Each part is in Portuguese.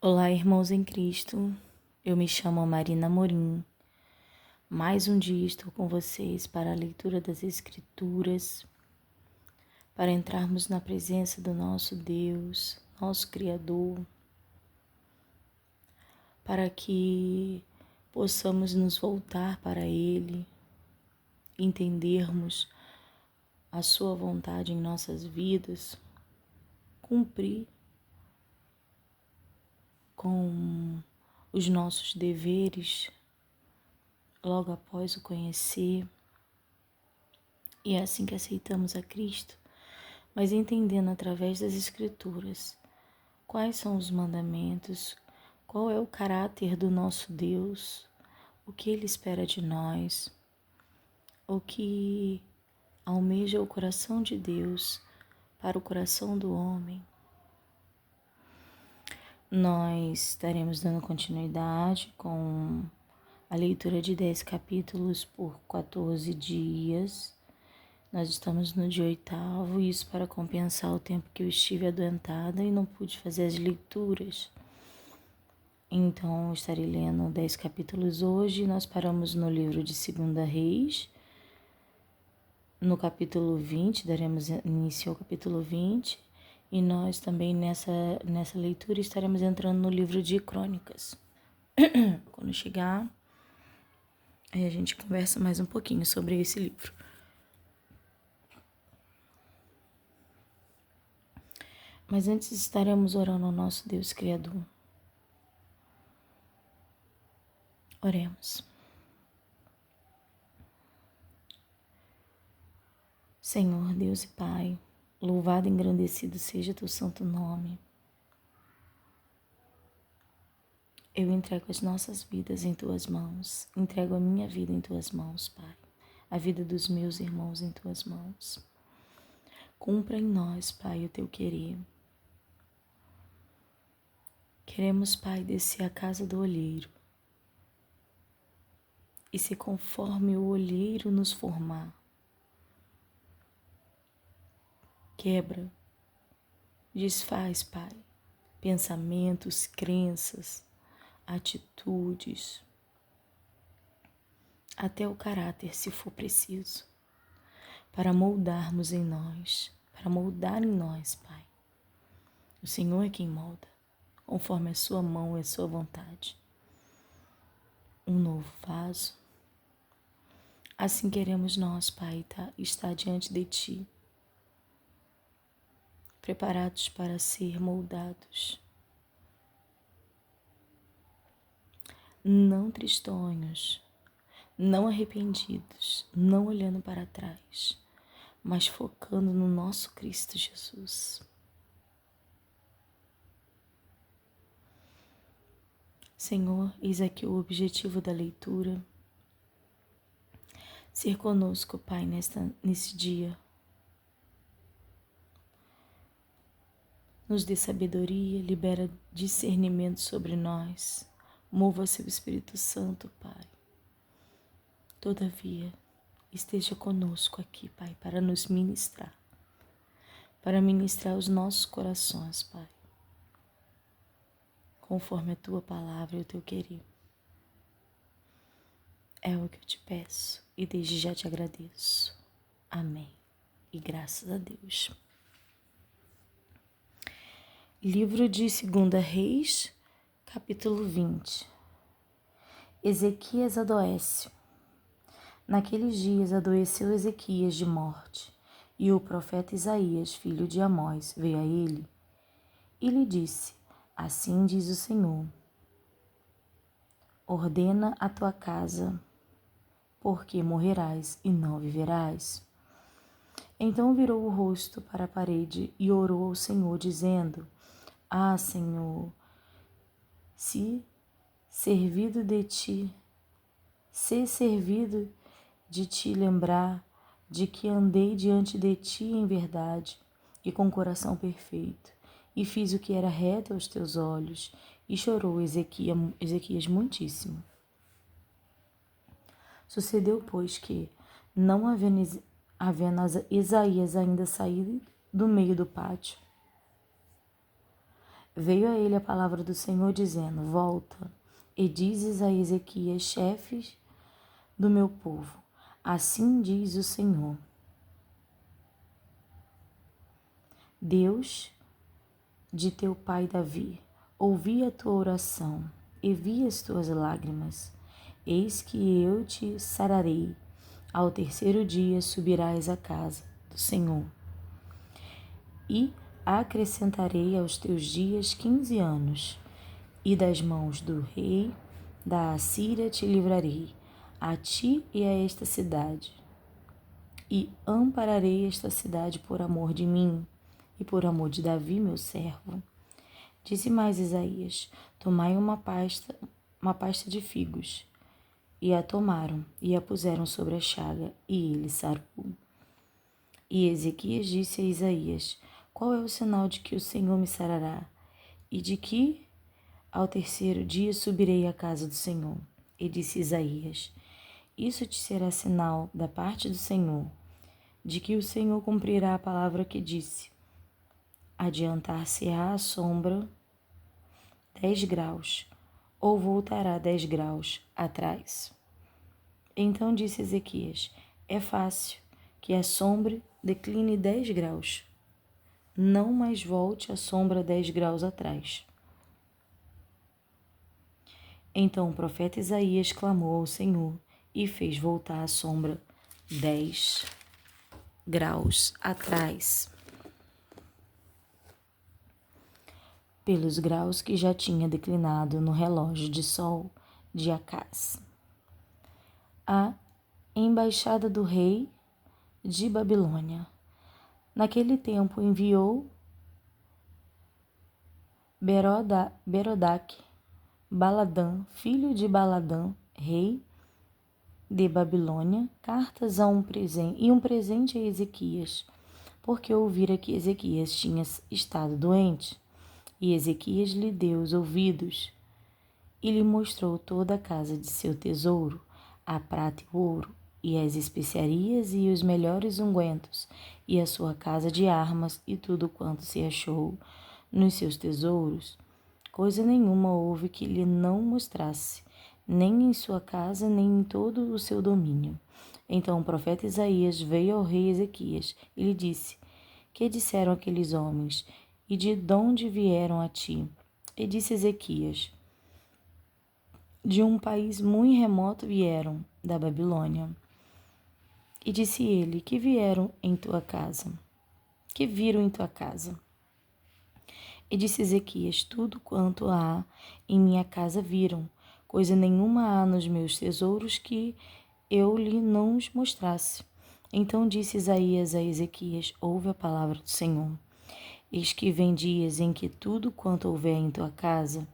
Olá, irmãos em Cristo. Eu me chamo Marina Morim. Mais um dia estou com vocês para a leitura das Escrituras, para entrarmos na presença do nosso Deus, nosso Criador, para que possamos nos voltar para Ele, entendermos a Sua vontade em nossas vidas, cumprir com os nossos deveres logo após o conhecer. E é assim que aceitamos a Cristo, mas entendendo através das Escrituras quais são os mandamentos, qual é o caráter do nosso Deus, o que Ele espera de nós, o que almeja o coração de Deus para o coração do homem. Nós estaremos dando continuidade com a leitura de 10 capítulos por 14 dias. Nós estamos no dia 8º, isso para compensar o tempo que eu estive adoentada e não pude fazer as leituras. Então, eu estarei lendo 10 capítulos hoje. Nós paramos no livro de 2 Reis, no capítulo 20, daremos início ao capítulo 20. E nós também nessa leitura estaremos entrando no livro de Crônicas. Quando chegar, aí a gente conversa mais um pouquinho sobre esse livro. Mas antes estaremos orando ao nosso Deus Criador. Oremos. Senhor, Deus e Pai, louvado e engrandecido seja teu santo nome. Eu entrego as nossas vidas em tuas mãos, entrego a minha vida em tuas mãos, Pai, a vida dos meus irmãos em tuas mãos. Cumpra em nós, Pai, o teu querer. Queremos, Pai, descer à casa do olheiro e se conforme o olheiro nos formar. Quebra, desfaz, Pai, pensamentos, crenças, atitudes, até o caráter, se for preciso, para moldarmos em nós, para moldar em nós, Pai. O Senhor é quem molda, conforme a sua mão e a sua vontade. Um novo vaso. Assim queremos nós, Pai, estar diante de Ti, preparados para ser moldados. Não tristonhos, não arrependidos, não olhando para trás, mas focando no nosso Cristo Jesus. Senhor, eis aqui o objetivo da leitura. Ser conosco, Pai, nesse dia. Nos dê sabedoria, libera discernimento sobre nós. Mova seu Espírito Santo, Pai. Todavia, esteja conosco aqui, Pai, para nos ministrar. Para ministrar os nossos corações, Pai. Conforme a Tua palavra e o Teu querer. É o que eu te peço e desde já te agradeço. Amém. E graças a Deus. Livro de 2 Reis, capítulo 20. Ezequias adoece. Naqueles dias adoeceu Ezequias de morte, e o profeta Isaías, filho de Amós, veio a ele e lhe disse: Assim diz o Senhor, ordena a tua casa, porque morrerás e não viverás. Então virou o rosto para a parede e orou ao Senhor, dizendo: Ah, Senhor, se servido de ti lembrar de que andei diante de ti em verdade e com coração perfeito, e fiz o que era reto aos teus olhos. E chorou Ezequias muitíssimo. Sucedeu, pois, que, não havendo Isaías ainda saído do meio do pátio, Veio a ele a palavra do Senhor, dizendo: Volta, e dizes a Ezequias, chefes do meu povo: Assim diz o Senhor, Deus de teu pai Davi, ouvi a tua oração e vi as tuas lágrimas. Eis que eu te sararei. Ao terceiro dia subirás à casa do Senhor, e acrescentarei aos teus dias 15 anos, e das mãos do rei da Assíria te livrarei, a ti e a esta cidade. E ampararei esta cidade por amor de mim e por amor de Davi, meu servo. Disse mais Isaías: Tomai uma pasta de figos. E a tomaram e a puseram sobre a chaga, e ele sarou. E Ezequias disse a Isaías: Qual é o sinal de que o Senhor me sarará? E de que ao terceiro dia subirei à casa do Senhor? E disse Isaías: Isso te será sinal da parte do Senhor, de que o Senhor cumprirá a palavra que disse. Adiantar-se-á a sombra 10 graus, ou voltará 10 graus atrás. Então disse Ezequias: É fácil que a sombra decline 10 graus. Não mais volte a sombra 10 graus atrás. Então o profeta Isaías clamou ao Senhor e fez voltar a sombra 10 graus atrás, pelos graus que já tinha declinado no relógio de sol de Acás. A embaixada do rei de Babilônia. Naquele tempo enviou Berodaque, Baladã, filho de Baladã, rei de Babilônia, cartas um presente a Ezequias, porque ouvira que Ezequias tinha estado doente. E Ezequias lhe deu os ouvidos e lhe mostrou toda a casa de seu tesouro, a prata e o ouro, e as especiarias e os melhores ungüentos, e a sua casa de armas, e tudo quanto se achou nos seus tesouros. Coisa nenhuma houve que lhe não mostrasse, nem em sua casa, nem em todo o seu domínio. Então o profeta Isaías veio ao rei Ezequias e lhe disse: Que disseram aqueles homens, e de onde vieram a ti? E disse Ezequias: De um país muito remoto vieram, da Babilônia. E disse ele: Que vieram em tua casa? Que viram em tua casa? E disse Ezequias: Tudo quanto há em minha casa viram, coisa nenhuma há nos meus tesouros que eu lhe não os mostrasse. Então disse Isaías a Ezequias: Ouve a palavra do Senhor. Eis que vem dias em que tudo quanto houver em tua casa,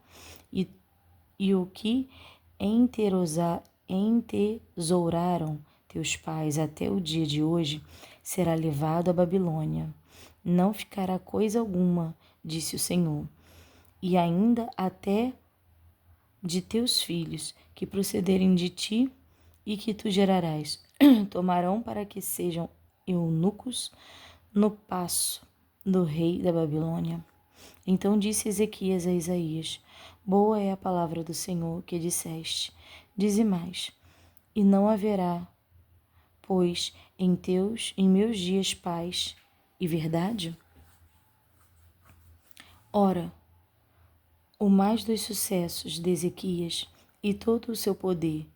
e o que entesouraram teus pais até o dia de hoje, será levado à Babilônia. Não ficará coisa alguma, disse o Senhor. E ainda até de teus filhos, que procederem de ti e que tu gerarás, tomarão para que sejam eunucos no paço do rei da Babilônia. Então disse Ezequias a Isaías: Boa é a palavra do Senhor que disseste. Dize mais: E não haverá, pois, em meus dias paz e verdade? Ora, o mais dos sucessos de Ezequias e todo o seu poder,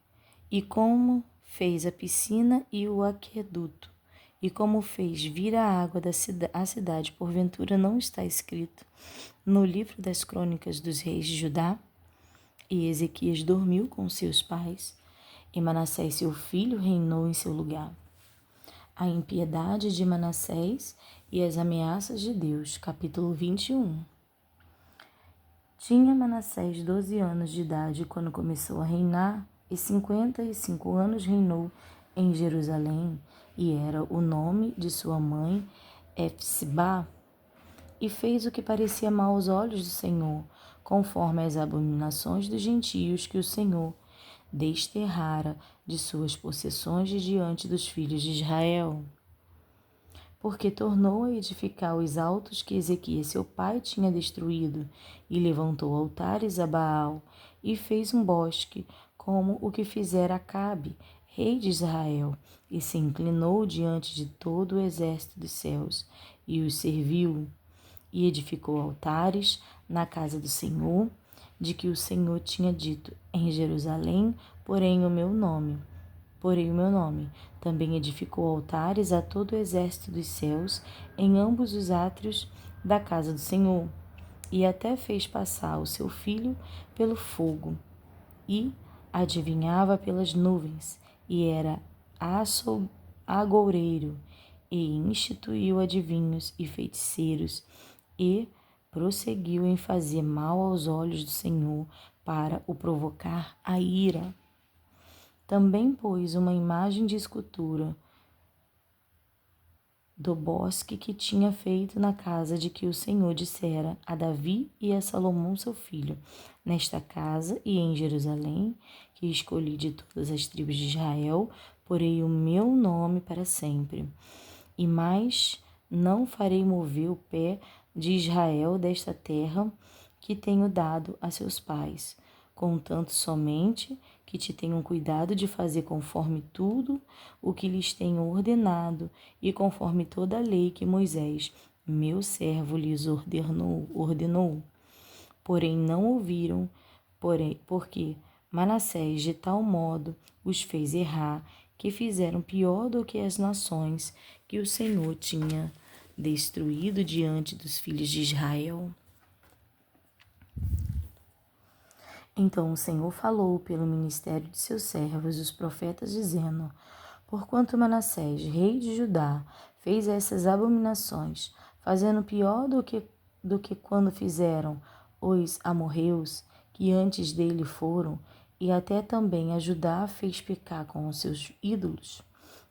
e como fez a piscina e o aqueduto, e como fez vir a água à cidade, porventura não está escrito no livro das crônicas dos reis de Judá? E Ezequias dormiu com seus pais, e Manassés seu filho reinou em seu lugar. A impiedade de Manassés e as ameaças de Deus. Capítulo 21. Tinha Manassés 12 anos de idade quando começou a reinar, e 55 anos reinou em Jerusalém, e era o nome de sua mãe Efsibá, e fez o que parecia mal aos olhos do Senhor, conforme as abominações dos gentios que o Senhor desterrara de suas possessões de diante dos filhos de Israel. porque tornou a edificar os altos que Ezequias seu pai tinha destruído, e levantou altares a Baal, e fez um bosque, como o que fizera Acabe, rei de Israel, e se inclinou diante de todo o exército dos céus, e os serviu, e edificou altares na casa do Senhor, de que o Senhor tinha dito: em Jerusalém, porém o meu nome. Também edificou altares a todo o exército dos céus em ambos os átrios da casa do Senhor, e até fez passar o seu filho pelo fogo, e adivinhava pelas nuvens, e era agoureiro, e instituiu adivinhos e feiticeiros, e prosseguiu em fazer mal aos olhos do Senhor para o provocar a ira. Também pôs uma imagem de escultura do bosque que tinha feito na casa de que o Senhor dissera a Davi e a Salomão seu filho: nesta casa e em Jerusalém, que escolhi de todas as tribos de Israel, porei o meu nome para sempre. E mais não farei mover o pé de Israel desta terra que tenho dado a seus pais, contanto somente que te tenham cuidado de fazer conforme tudo o que lhes tenho ordenado e conforme toda a lei que Moisés, meu servo, lhes ordenou. Porém não ouviram, porque Manassés de tal modo os fez errar, que fizeram pior do que as nações que o Senhor tinha destruído diante dos filhos de Israel. Então o Senhor falou pelo ministério de seus servos, os profetas, dizendo: porquanto Manassés, rei de Judá, fez essas abominações, fazendo pior do que quando fizeram os amorreus, que antes dele foram, e até também a Judá fez pecar com os seus ídolos.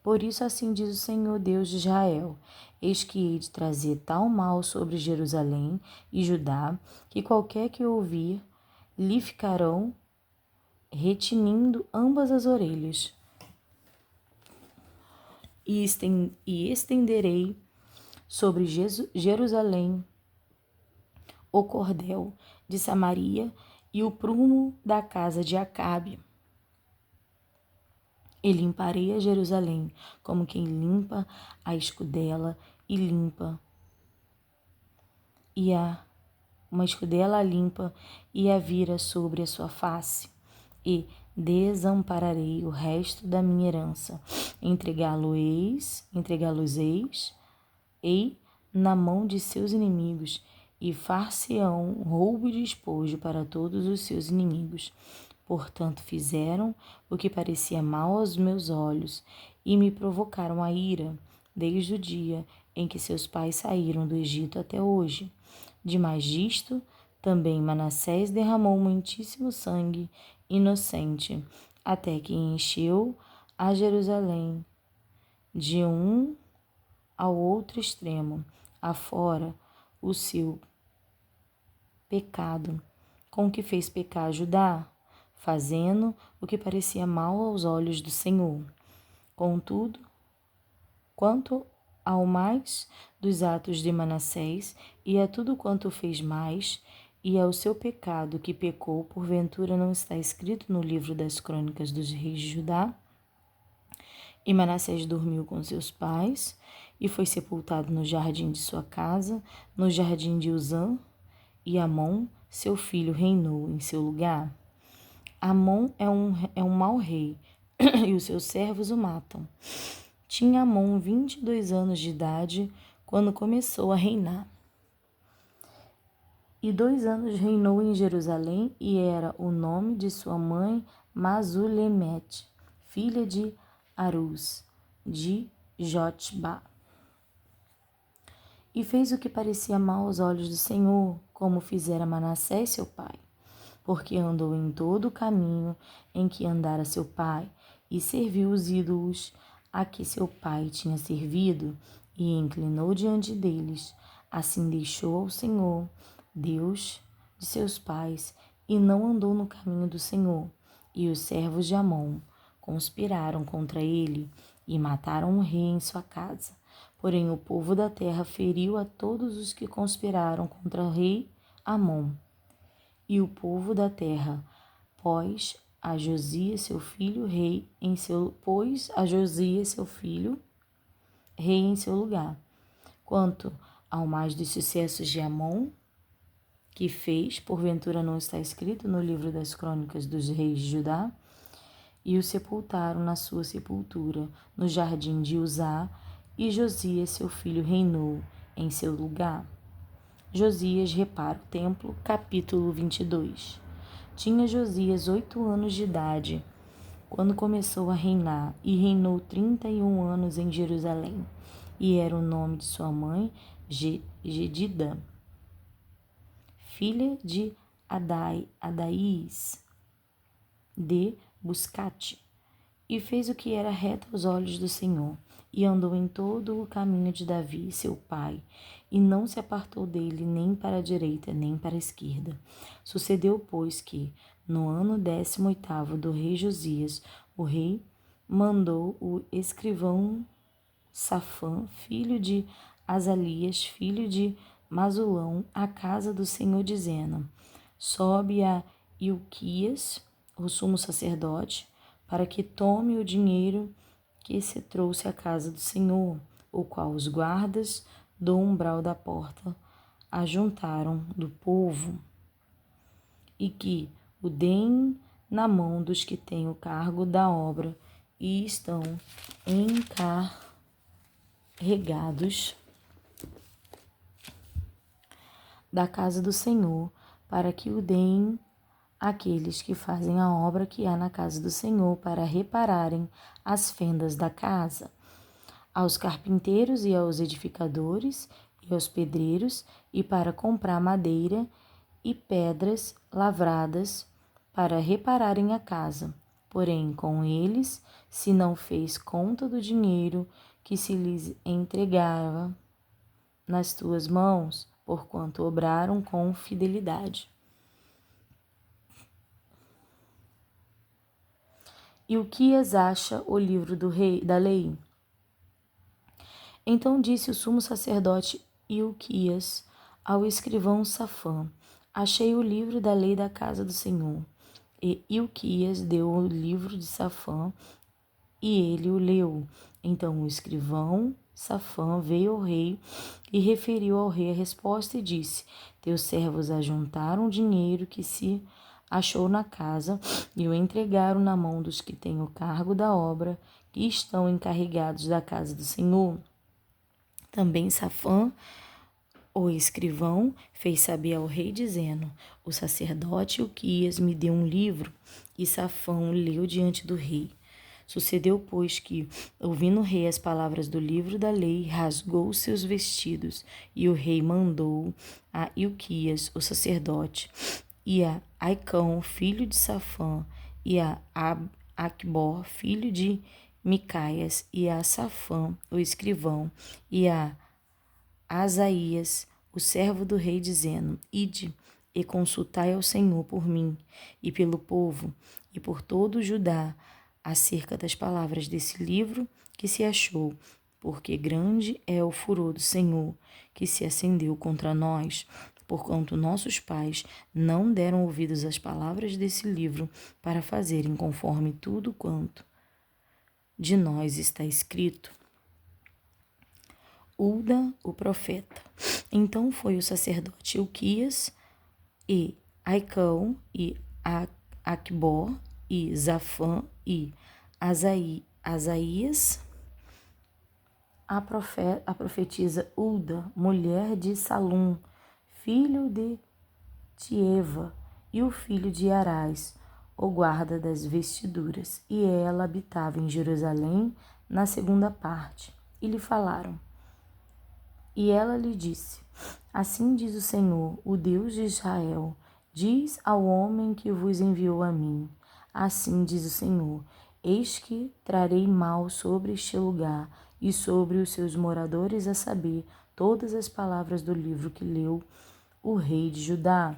Por isso assim diz o Senhor Deus de Israel: eis que hei de trazer tal mal sobre Jerusalém e Judá, que qualquer que ouvir lhe ficarão retinindo ambas as orelhas, e estenderei sobre Jerusalém o cordel de Samaria e o prumo da casa de Acabe. E limparei a Jerusalém como quem limpa a escudela e limpa uma escudela limpa e a vira sobre a sua face, e desampararei o resto da minha herança, entregá-los-eis na mão de seus inimigos, e far-se-ão roubo e despojo para todos os seus inimigos. Portanto fizeram o que parecia mal aos meus olhos, e me provocaram a ira, desde o dia em que seus pais saíram do Egito até hoje. Demais disto, também Manassés derramou muitíssimo sangue inocente, até que encheu a Jerusalém de um ao outro extremo, afora o seu pecado, com que fez pecar Judá, fazendo o que parecia mal aos olhos do Senhor. Contudo, quanto ao mais dos atos de Manassés, e a tudo quanto fez mais, e ao seu pecado que pecou, porventura não está escrito no livro das crônicas dos reis de Judá? E Manassés dormiu com seus pais, e foi sepultado no jardim de sua casa, no jardim de Uzã, e Amon, seu filho, reinou em seu lugar. Amon é um mau rei, e os seus servos o matam. Tinha Amon 22 anos de idade quando começou a reinar. E 2 anos reinou em Jerusalém, e era o nome de sua mãe Masulemete, filha de Arus, de Jotbá. E fez o que parecia mal aos olhos do Senhor, como fizera Manassés seu pai, porque andou em todo o caminho em que andara seu pai, e serviu os ídolos a que seu pai tinha servido, e inclinou diante deles. Assim deixou ao Senhor, Deus de seus pais, e não andou no caminho do Senhor. E os servos de Amon conspiraram contra ele, e mataram um rei em sua casa, Porém o povo da terra feriu a todos os que conspiraram contra o rei Amon. E o povo da terra pôs a Josias seu filho rei em seu lugar. Quanto ao mais dos sucessos de Amon, que fez, porventura não está escrito no livro das crônicas dos reis de Judá? E o sepultaram na sua sepultura, no jardim de Uzá, e Josias seu filho reinou em seu lugar. Josias repara o templo, capítulo 22. Tinha Josias 8 anos de idade, quando começou a reinar, e reinou 31 anos em Jerusalém. E era o nome de sua mãe, Gedida, filha de Adaís, de Buscate. E fez o que era reto aos olhos do Senhor, e andou em todo o caminho de Davi, seu pai, e não se apartou dele nem para a direita, nem para a esquerda. Sucedeu, pois, que, no ano 18º do rei Josias, o rei mandou o escrivão Safã, filho de Azalias, filho de Masulão, à casa do Senhor, dizendo: sobe a Ilquias, o sumo sacerdote, para que tome o dinheiro que se trouxe à casa do Senhor, o qual os guardas do umbral da porta ajuntaram do povo, e que o deem na mão dos que têm o cargo da obra e estão encarregados da casa do Senhor, para que o deem àqueles que fazem a obra que há na casa do Senhor, para repararem as fendas da casa, aos carpinteiros e aos edificadores e aos pedreiros, e para comprar madeira e pedras lavradas para repararem a casa. Porém, com eles se não fez conta do dinheiro que se lhes entregava nas tuas mãos, porquanto obraram com fidelidade. Ilquias acha o livro da lei. Então disse o sumo sacerdote Ilquias ao escrivão Safã: achei o livro da lei da casa do Senhor. E Ilquias deu o livro de Safã, e ele o leu. Então o escrivão Safã veio ao rei e referiu ao rei a resposta e disse: teus servos ajuntaram o dinheiro que se achou na casa e o entregaram na mão dos que têm o cargo da obra, que estão encarregados da casa do Senhor. Também Safã, o escrivão, fez saber ao rei, dizendo: o sacerdote Ilquias me deu um livro, e Safã o leu diante do rei. Sucedeu, pois, que, ouvindo o rei as palavras do livro da lei, rasgou os seus vestidos, e o rei mandou a Ilquias, o sacerdote, e a Aicão, filho de Safã, e a Acbor, filho de Micaias, e a Safã, o escrivão, e a Asaías, o servo do rei, dizendo: ide e consultai ao Senhor por mim e pelo povo e por todo o Judá acerca das palavras desse livro que se achou, porque grande é o furor do Senhor que se acendeu contra nós, porquanto nossos pais não deram ouvidos às palavras desse livro para fazerem conforme tudo quanto de nós está escrito. Ulda, o profeta. Então foi o sacerdote Ilquias e Aicão e Acbor e Zafã e Asaías, a profetisa Ulda, mulher de Salum, filho de Tieva, e o filho de Arás, o guarda das vestiduras, e ela habitava em Jerusalém na segunda parte, e lhe falaram. E ela lhe disse: assim diz o Senhor, o Deus de Israel, diz ao homem que vos enviou a mim, assim diz o Senhor, eis que trarei mal sobre este lugar e sobre os seus moradores, a saber, todas as palavras do livro que leu o rei de Judá,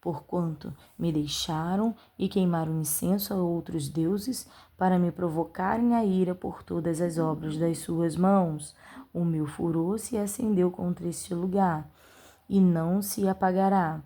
porquanto me deixaram e queimaram incenso a outros deuses, para me provocarem a ira por todas as obras das suas mãos. O meu furor se acendeu contra este lugar, e não se apagará.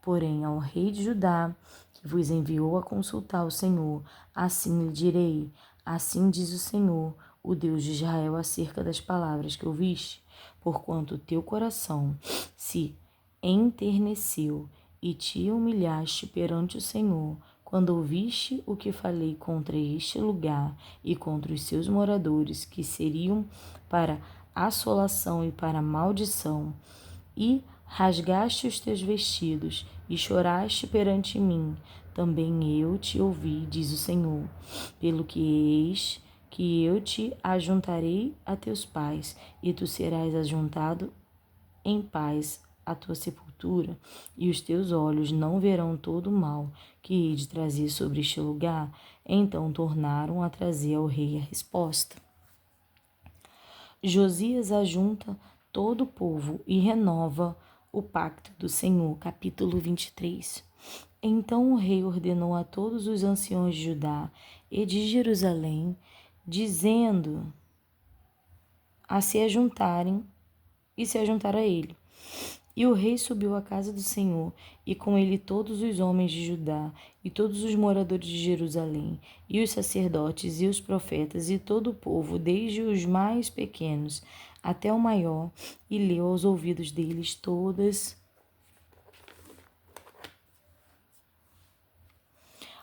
Porém, ao rei de Judá, que vos enviou a consultar o Senhor, assim lhe direi: assim diz o Senhor, o Deus de Israel, acerca das palavras que ouviste, porquanto o teu coração se enterneceu e te humilhaste perante o Senhor, quando ouviste o que falei contra este lugar e contra os seus moradores, que seriam para assolação e para maldição, e rasgaste os teus vestidos e choraste perante mim, também eu te ouvi, diz o Senhor. Pelo que eis que eu te ajuntarei a teus pais, e tu serás ajuntado em paz à tua sepultura, e os teus olhos não verão todo o mal que hei de trazer sobre este lugar. Então tornaram a trazer ao rei a resposta. Josias ajunta todo o povo e renova o pacto do Senhor. Capítulo 23. Então o rei ordenou a todos os anciões de Judá e de Jerusalém, dizendo a se ajuntarem e se ajuntar a ele. E o rei subiu à casa do Senhor, e com ele todos os homens de Judá, e todos os moradores de Jerusalém, e os sacerdotes, e os profetas, e todo o povo, desde os mais pequenos até o maior, e leu aos ouvidos deles todas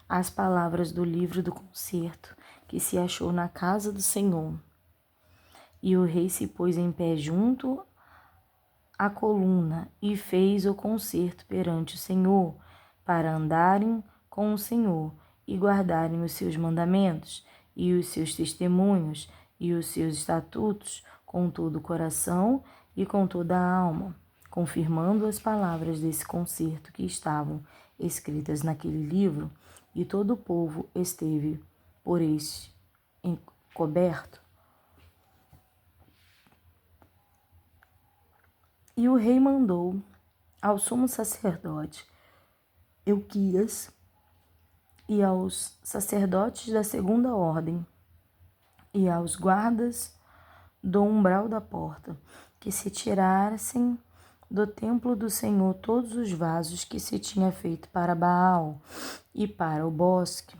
as palavras do livro do concerto, que se achou na casa do Senhor. E o rei se pôs em pé junto a coluna e fez o concerto perante o Senhor, para andarem com o Senhor e guardarem os seus mandamentos e os seus testemunhos e os seus estatutos com todo o coração e com toda a alma, confirmando as palavras desse concerto que estavam escritas naquele livro, e todo o povo esteve por este encoberto. E o rei mandou ao sumo sacerdote Euquias e aos sacerdotes da segunda ordem e aos guardas do umbral da porta, que se tirassem do templo do Senhor todos os vasos que se tinha feito para Baal e para o bosque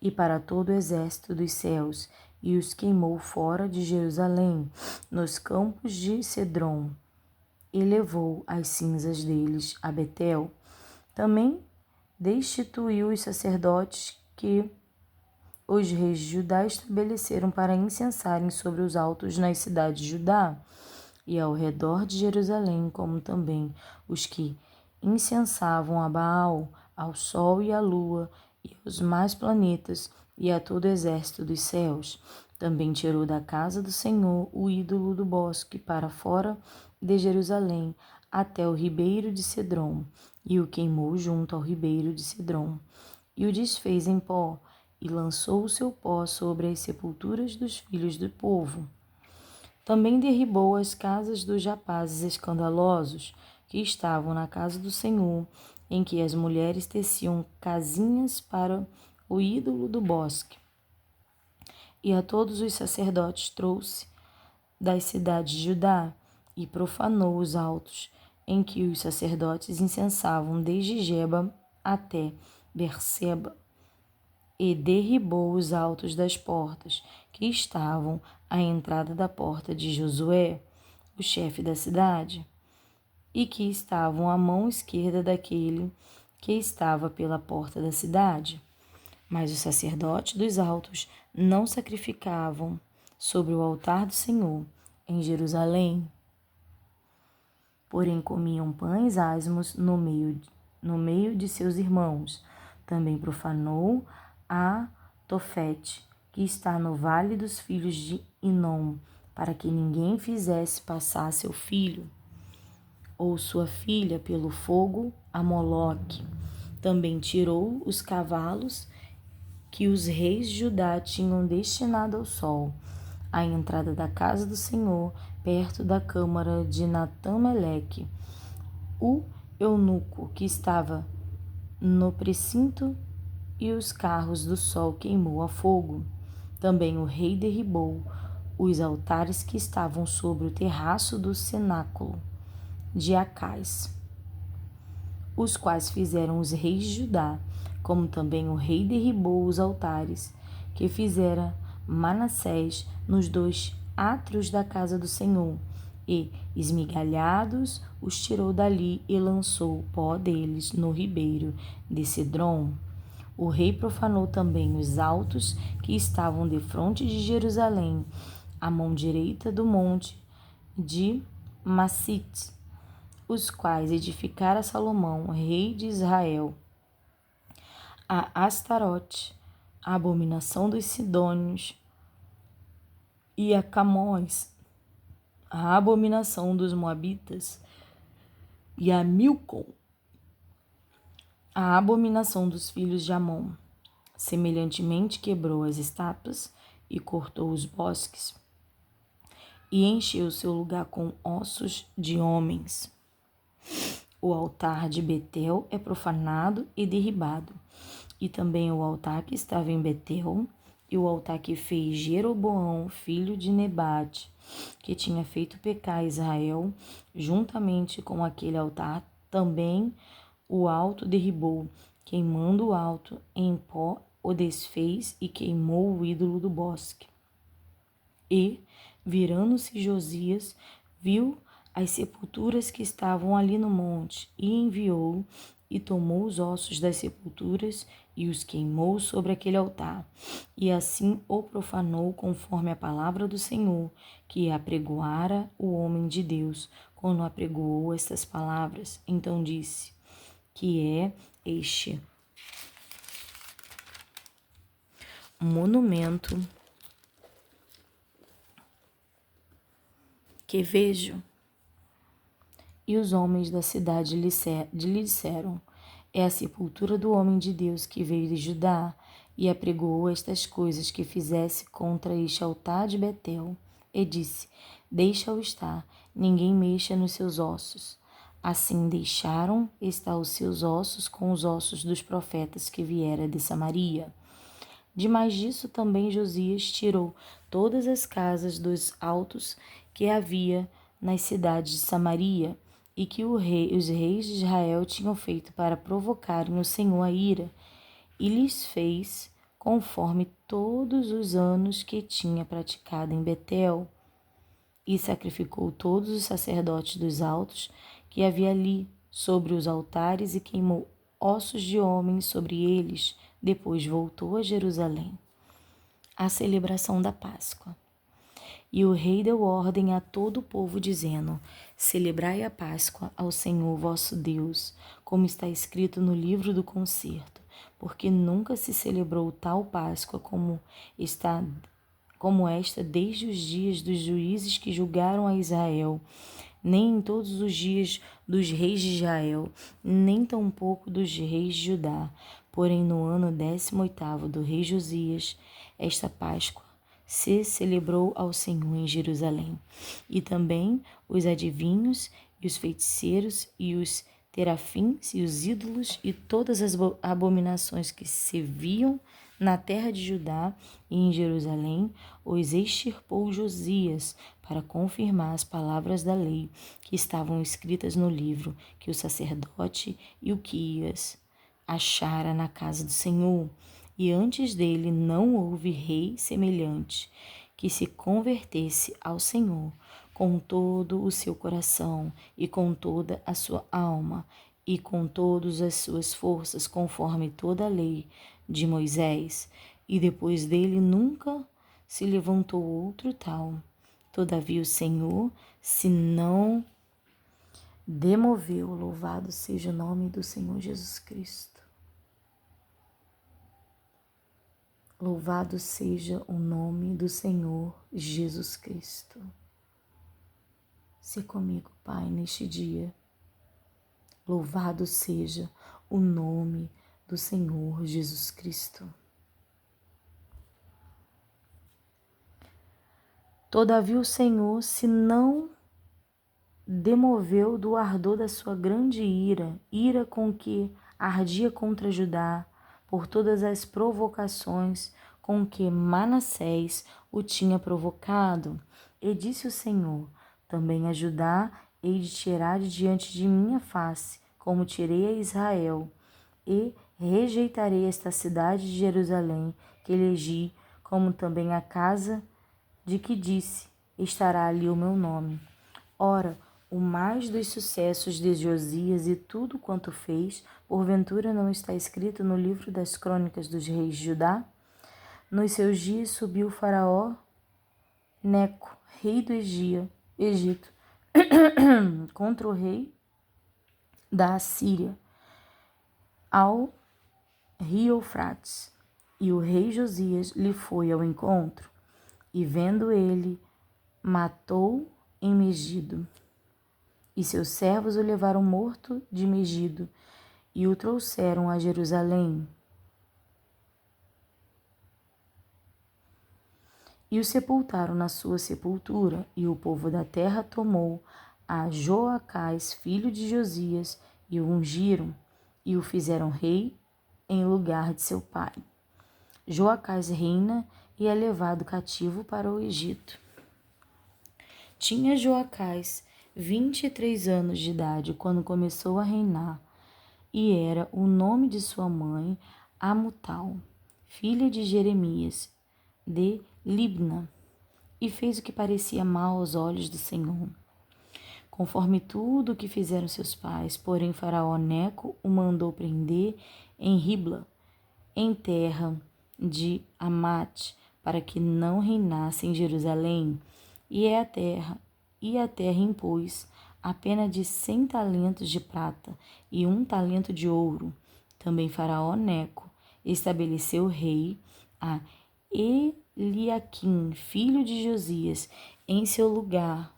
e para todo o exército dos céus, e os queimou fora de Jerusalém, nos campos de Cedron, e levou as cinzas deles a Betel. Também destituiu os sacerdotes que os reis de Judá estabeleceram para incensarem sobre os altos nas cidades de Judá e ao redor de Jerusalém, como também os que incensavam a Baal, ao sol e à lua, e aos mais planetas, e a todo o exército dos céus. Também tirou da casa do Senhor o ídolo do bosque para fora de Jerusalém, até o ribeiro de Cedron, e o queimou junto ao ribeiro de Cedron, e o desfez em pó, e lançou o seu pó sobre as sepulturas dos filhos do povo. Também derribou as casas dos rapazes escandalosos, que estavam na casa do Senhor, em que as mulheres teciam casinhas para o ídolo do bosque. E a todos os sacerdotes trouxe das cidades de Judá, e profanou os altos, em que os sacerdotes incensavam desde Geba até Berseba, e derribou os altos das portas, que estavam à entrada da porta de Josué, o chefe da cidade, e que estavam à mão esquerda daquele que estava pela porta da cidade. Mas os sacerdotes dos altos não sacrificavam sobre o altar do Senhor em Jerusalém, porém comiam pães asmos no meio de seus irmãos. Também profanou a Tofete, que está no vale dos filhos de Inom, para que ninguém fizesse passar seu filho ou sua filha pelo fogo a Moloque. Também tirou os cavalos que os reis de Judá tinham destinado ao sol, à entrada da casa do Senhor, perto da câmara de Natã-Meleque, o eunuco que estava no precinto e os carros do sol queimou a fogo. Também o rei derribou os altares que estavam sobre o terraço do cenáculo de Acais, os quais fizeram os reis de Judá, como também o rei derribou os altares que fizera Manassés nos 2 átrios da casa do Senhor, e, esmigalhados, os tirou dali e lançou o pó deles no ribeiro de Cedrom. O rei profanou também os altos que estavam defronte de Jerusalém, à mão direita do monte de Massite, os quais edificara Salomão, rei de Israel, a Astarote, a abominação dos Sidônios, e a Camós, a abominação dos Moabitas, e a Milcom, a abominação dos filhos de Amon. Semelhantemente quebrou as estátuas e cortou os bosques, e encheu seu lugar com ossos de homens. O altar de Betel é profanado e derribado, e também o altar que estava em Betel, e o altar que fez Jeroboão, filho de Nebate, que tinha feito pecar Israel, juntamente com aquele altar, também o alto derribou, queimando o alto em pó, o desfez e queimou o ídolo do bosque. E, virando-se Josias, viu as sepulturas que estavam ali no monte, e enviou e tomou os ossos das sepulturas e os queimou sobre aquele altar. E assim o profanou conforme a palavra do Senhor, que apregoara o homem de Deus. Quando apregoou estas palavras, então disse: que é este monumento que vejo? E os homens da cidade lhe disseram: é a sepultura do homem de Deus que veio de Judá, e apregoou estas coisas que fizesse contra este altar de Betel. E disse: deixa-o estar, ninguém mexa nos seus ossos. Assim deixaram estar os seus ossos com os ossos dos profetas que viera de Samaria. Demais disso também Josias tirou todas as casas dos altos que havia nas cidades de Samaria, e que os reis de Israel tinham feito para provocarem o Senhor a ira, e lhes fez conforme todos os anos que tinha praticado em Betel, e sacrificou todos os sacerdotes dos altos que havia ali sobre os altares, e queimou ossos de homens sobre eles. Depois voltou a Jerusalém. A celebração da Páscoa. E o rei deu ordem a todo o povo, dizendo: celebrai a Páscoa ao Senhor vosso Deus, como está escrito no livro do concerto, porque nunca se celebrou tal Páscoa como esta desde os dias dos juízes que julgaram a Israel, nem em todos os dias dos reis de Israel, nem tampouco dos reis de Judá. Porém, no ano 18º do rei Josias, esta Páscoa se celebrou ao Senhor em Jerusalém. E também os adivinhos e os feiticeiros e os terafins e os ídolos e todas as abominações que se viam na terra de Judá e em Jerusalém, os extirpou Josias para confirmar as palavras da lei que estavam escritas no livro que o sacerdote Ilquias achara na casa do Senhor. E antes dele não houve rei semelhante que se convertesse ao Senhor com todo o seu coração e com toda a sua alma e com todas as suas forças, conforme toda a lei de Moisés. E depois dele nunca se levantou outro tal. Todavia o Senhor se não demoveu. Louvado seja o nome do Senhor Jesus Cristo. Louvado seja o nome do Senhor Jesus Cristo. Se comigo, Pai, neste dia. Louvado seja o nome do Senhor Jesus Cristo. Todavia o Senhor se não demoveu do ardor da sua grande ira com que ardia contra Judá, por todas as provocações com que Manassés o tinha provocado. E disse o Senhor: também a Judá hei de tirar de diante de minha face, como tirei a Israel, e rejeitarei esta cidade de Jerusalém, que elegi, como também a casa de que disse: estará ali o meu nome. Ora, o mais dos sucessos de Josias e tudo quanto fez, porventura não está escrito no livro das crônicas dos reis de Judá? Nos seus dias subiu o faraó Neco, rei do Egito, contra o rei da Assíria, ao rio Eufrates. E o rei Josias lhe foi ao encontro, e vendo ele, matou em Megido. E seus servos o levaram morto de Megido, e o trouxeram a Jerusalém. E o sepultaram na sua sepultura, e o povo da terra tomou a Joacás, filho de Josias, e o ungiram, e o fizeram rei em lugar de seu pai. Joacás reina e é levado cativo para o Egito. Tinha Joacás 23 anos de idade quando começou a reinar, e era o nome de sua mãe Amutal, filha de Jeremias, de Libna, e fez o que parecia mal aos olhos do Senhor, conforme tudo o que fizeram seus pais. Porém faraó Neco o mandou prender em Ribla, em terra de Amate, para que não reinasse em Jerusalém, e a terra impôs a pena de 100 talentos de prata e 1 talento de ouro. Também faraó Neco estabeleceu rei a Eliaquim, filho de Josias, em lugar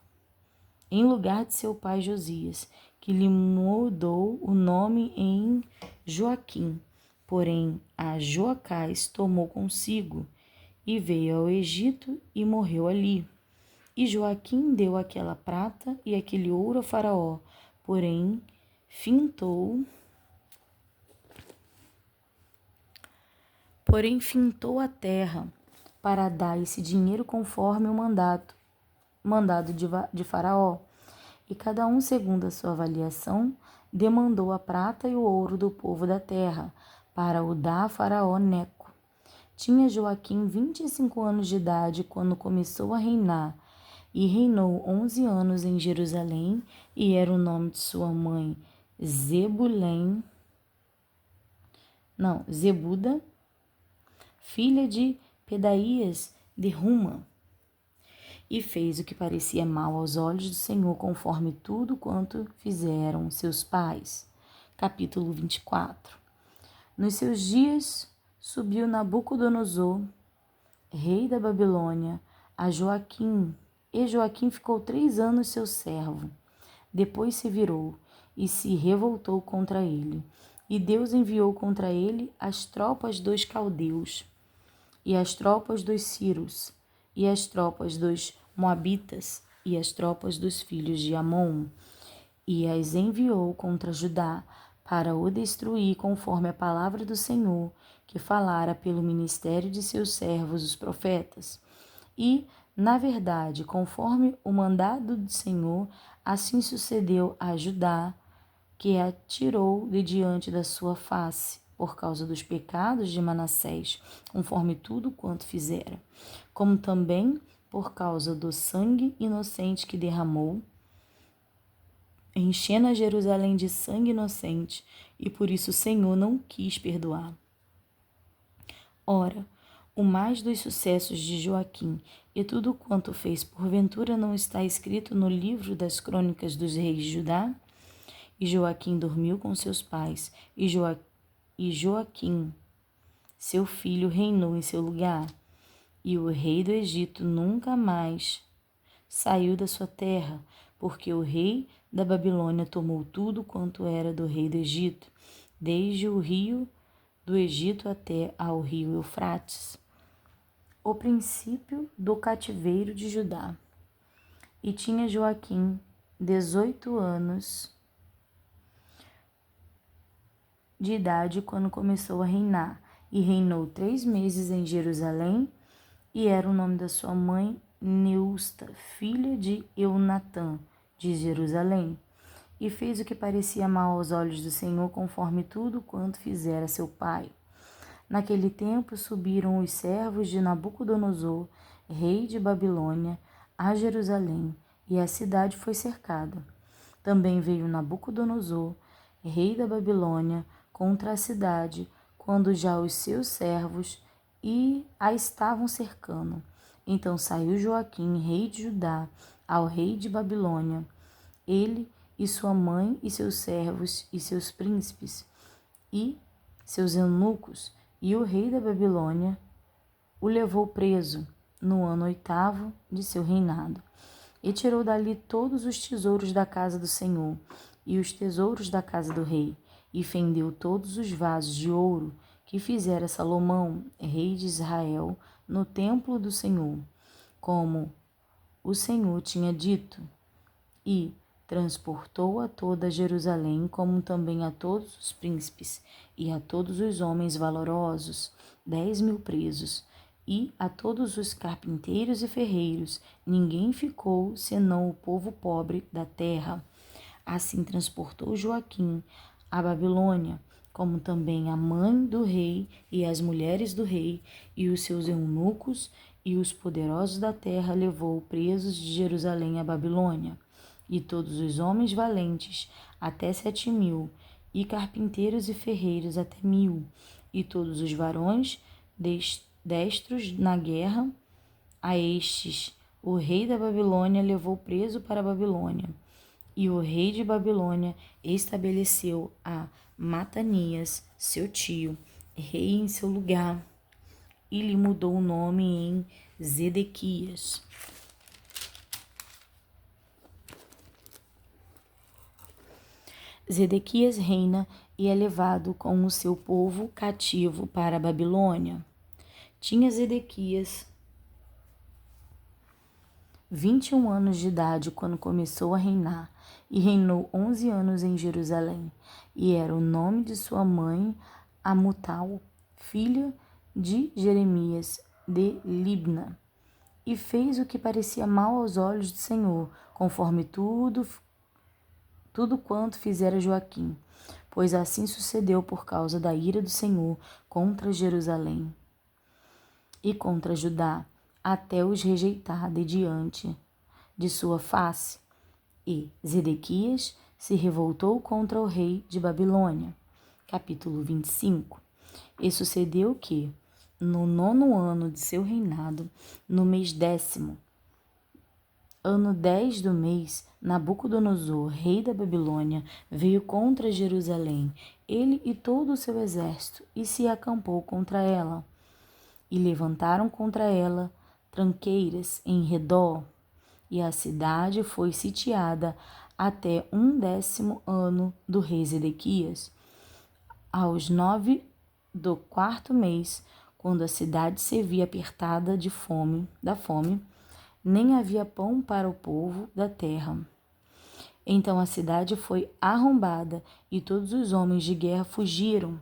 de seu pai Josias, que lhe mudou o nome em Joaquim. Porém a Joacás tomou consigo, e veio ao Egito e morreu ali. E Joaquim deu aquela prata e aquele ouro a Faraó, porém fintou a terra para dar esse dinheiro conforme o mandado de Faraó. E cada um, segundo a sua avaliação, demandou a prata e o ouro do povo da terra, para o dar a Faraó Neco. Tinha Joaquim 25 anos de idade quando começou a reinar, e reinou 11 anos em Jerusalém, e era o nome de sua mãe Zebuda, filha de Pedaías de Ruma. E fez o que parecia mal aos olhos do Senhor, conforme tudo quanto fizeram seus pais. Capítulo 24. Nos seus dias subiu Nabucodonosor, rei da Babilônia, a Joaquim, e Joaquim ficou 3 anos seu servo. Depois se virou e se revoltou contra ele. E Deus enviou contra ele as tropas dos caldeus, e as tropas dos sírios, e as tropas dos moabitas, e as tropas dos filhos de Amon, e as enviou contra Judá, para o destruir, conforme a palavra do Senhor, que falara pelo ministério de seus servos, os profetas. E, na verdade, conforme o mandado do Senhor, assim sucedeu a Judá, que a tirou de diante da sua face, por causa dos pecados de Manassés, conforme tudo quanto fizera, como também por causa do sangue inocente que derramou, enchendo a Jerusalém de sangue inocente, e por isso o Senhor não quis perdoar. Ora, o mais dos sucessos de Joaquim e tudo quanto fez, porventura não está escrito no livro das crônicas dos reis de Judá? E Joaquim dormiu com seus pais, e Joaquim, seu filho, reinou em seu lugar. E o rei do Egito nunca mais saiu da sua terra, porque o rei da Babilônia tomou tudo quanto era do rei do Egito, desde o rio do Egito até ao rio Eufrates. O princípio do cativeiro de Judá. E tinha Joaquim 18 anos de idade quando começou a reinar, e reinou 3 meses em Jerusalém, e era o nome da sua mãe Neusta, filha de Eunatã, de Jerusalém. E fez o que parecia mal aos olhos do Senhor, conforme tudo quanto fizera seu pai. Naquele tempo subiram os servos de Nabucodonosor, rei de Babilônia, a Jerusalém, e a cidade foi cercada. Também veio Nabucodonosor, rei da Babilônia, contra a cidade, quando já os seus servos a estavam cercando. Então saiu Joaquim, rei de Judá, ao rei de Babilônia, ele e sua mãe e seus servos e seus príncipes e seus eunucos, e o rei da Babilônia o levou preso no ano 8º de seu reinado, e tirou dali todos os tesouros da casa do Senhor e os tesouros da casa do rei, e fendeu todos os vasos de ouro que fizera Salomão, rei de Israel, no templo do Senhor, como o Senhor tinha dito, e transportou a toda Jerusalém, como também a todos os príncipes e a todos os homens valorosos, 10.000 presos, e a todos os carpinteiros e ferreiros. Ninguém ficou, senão o povo pobre da terra. Assim transportou Joaquim a Babilônia, como também a mãe do rei e as mulheres do rei, e os seus eunucos e os poderosos da terra levou presos de Jerusalém a Babilônia. E todos os homens valentes, até 7.000, e carpinteiros e ferreiros até 1.000, e todos os varões destros na guerra, a estes o rei da Babilônia levou preso para a Babilônia. E o rei de Babilônia estabeleceu a Matanias, seu tio, rei em seu lugar, e lhe mudou o nome em Zedequias. Zedequias reina e é levado com o seu povo cativo para a Babilônia. Tinha Zedequias 21 anos de idade quando começou a reinar, e reinou 11 anos em Jerusalém. E era o nome de sua mãe Amutal, filha de Jeremias de Libna. E fez o que parecia mal aos olhos do Senhor, conforme tudo quanto fizera Joaquim, pois assim sucedeu por causa da ira do Senhor contra Jerusalém e contra Judá, até os rejeitar de diante de sua face. E Zedequias se revoltou contra o rei de Babilônia. Capítulo 25. E sucedeu que, no 9º ano de seu reinado, no mês 10º, ano 10 do mês, Nabucodonosor, rei da Babilônia, veio contra Jerusalém, ele e todo o seu exército, e se acampou contra ela. E levantaram contra ela tranqueiras em redor, e a cidade foi sitiada até 11º ano do rei Zedequias. Aos 9 do 4º mês, quando a cidade se via apertada da fome, nem havia pão para o povo da terra. Então a cidade foi arrombada, e todos os homens de guerra fugiram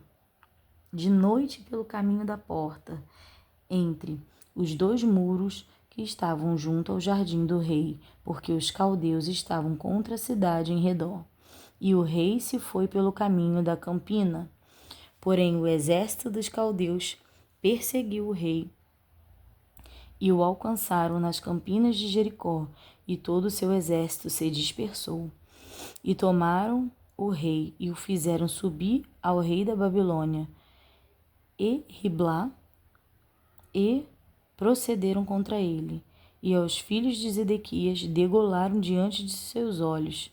de noite pelo caminho da porta, entre os 2 muros que estavam junto ao jardim do rei, porque os caldeus estavam contra a cidade em redor. E o rei se foi pelo caminho da campina. Porém o exército dos caldeus perseguiu o rei, e o alcançaram nas campinas de Jericó, e todo o seu exército se dispersou. E tomaram o rei e o fizeram subir ao rei da Babilônia, e Riblá, e procederam contra ele. E aos filhos de Zedequias degolaram diante de seus olhos,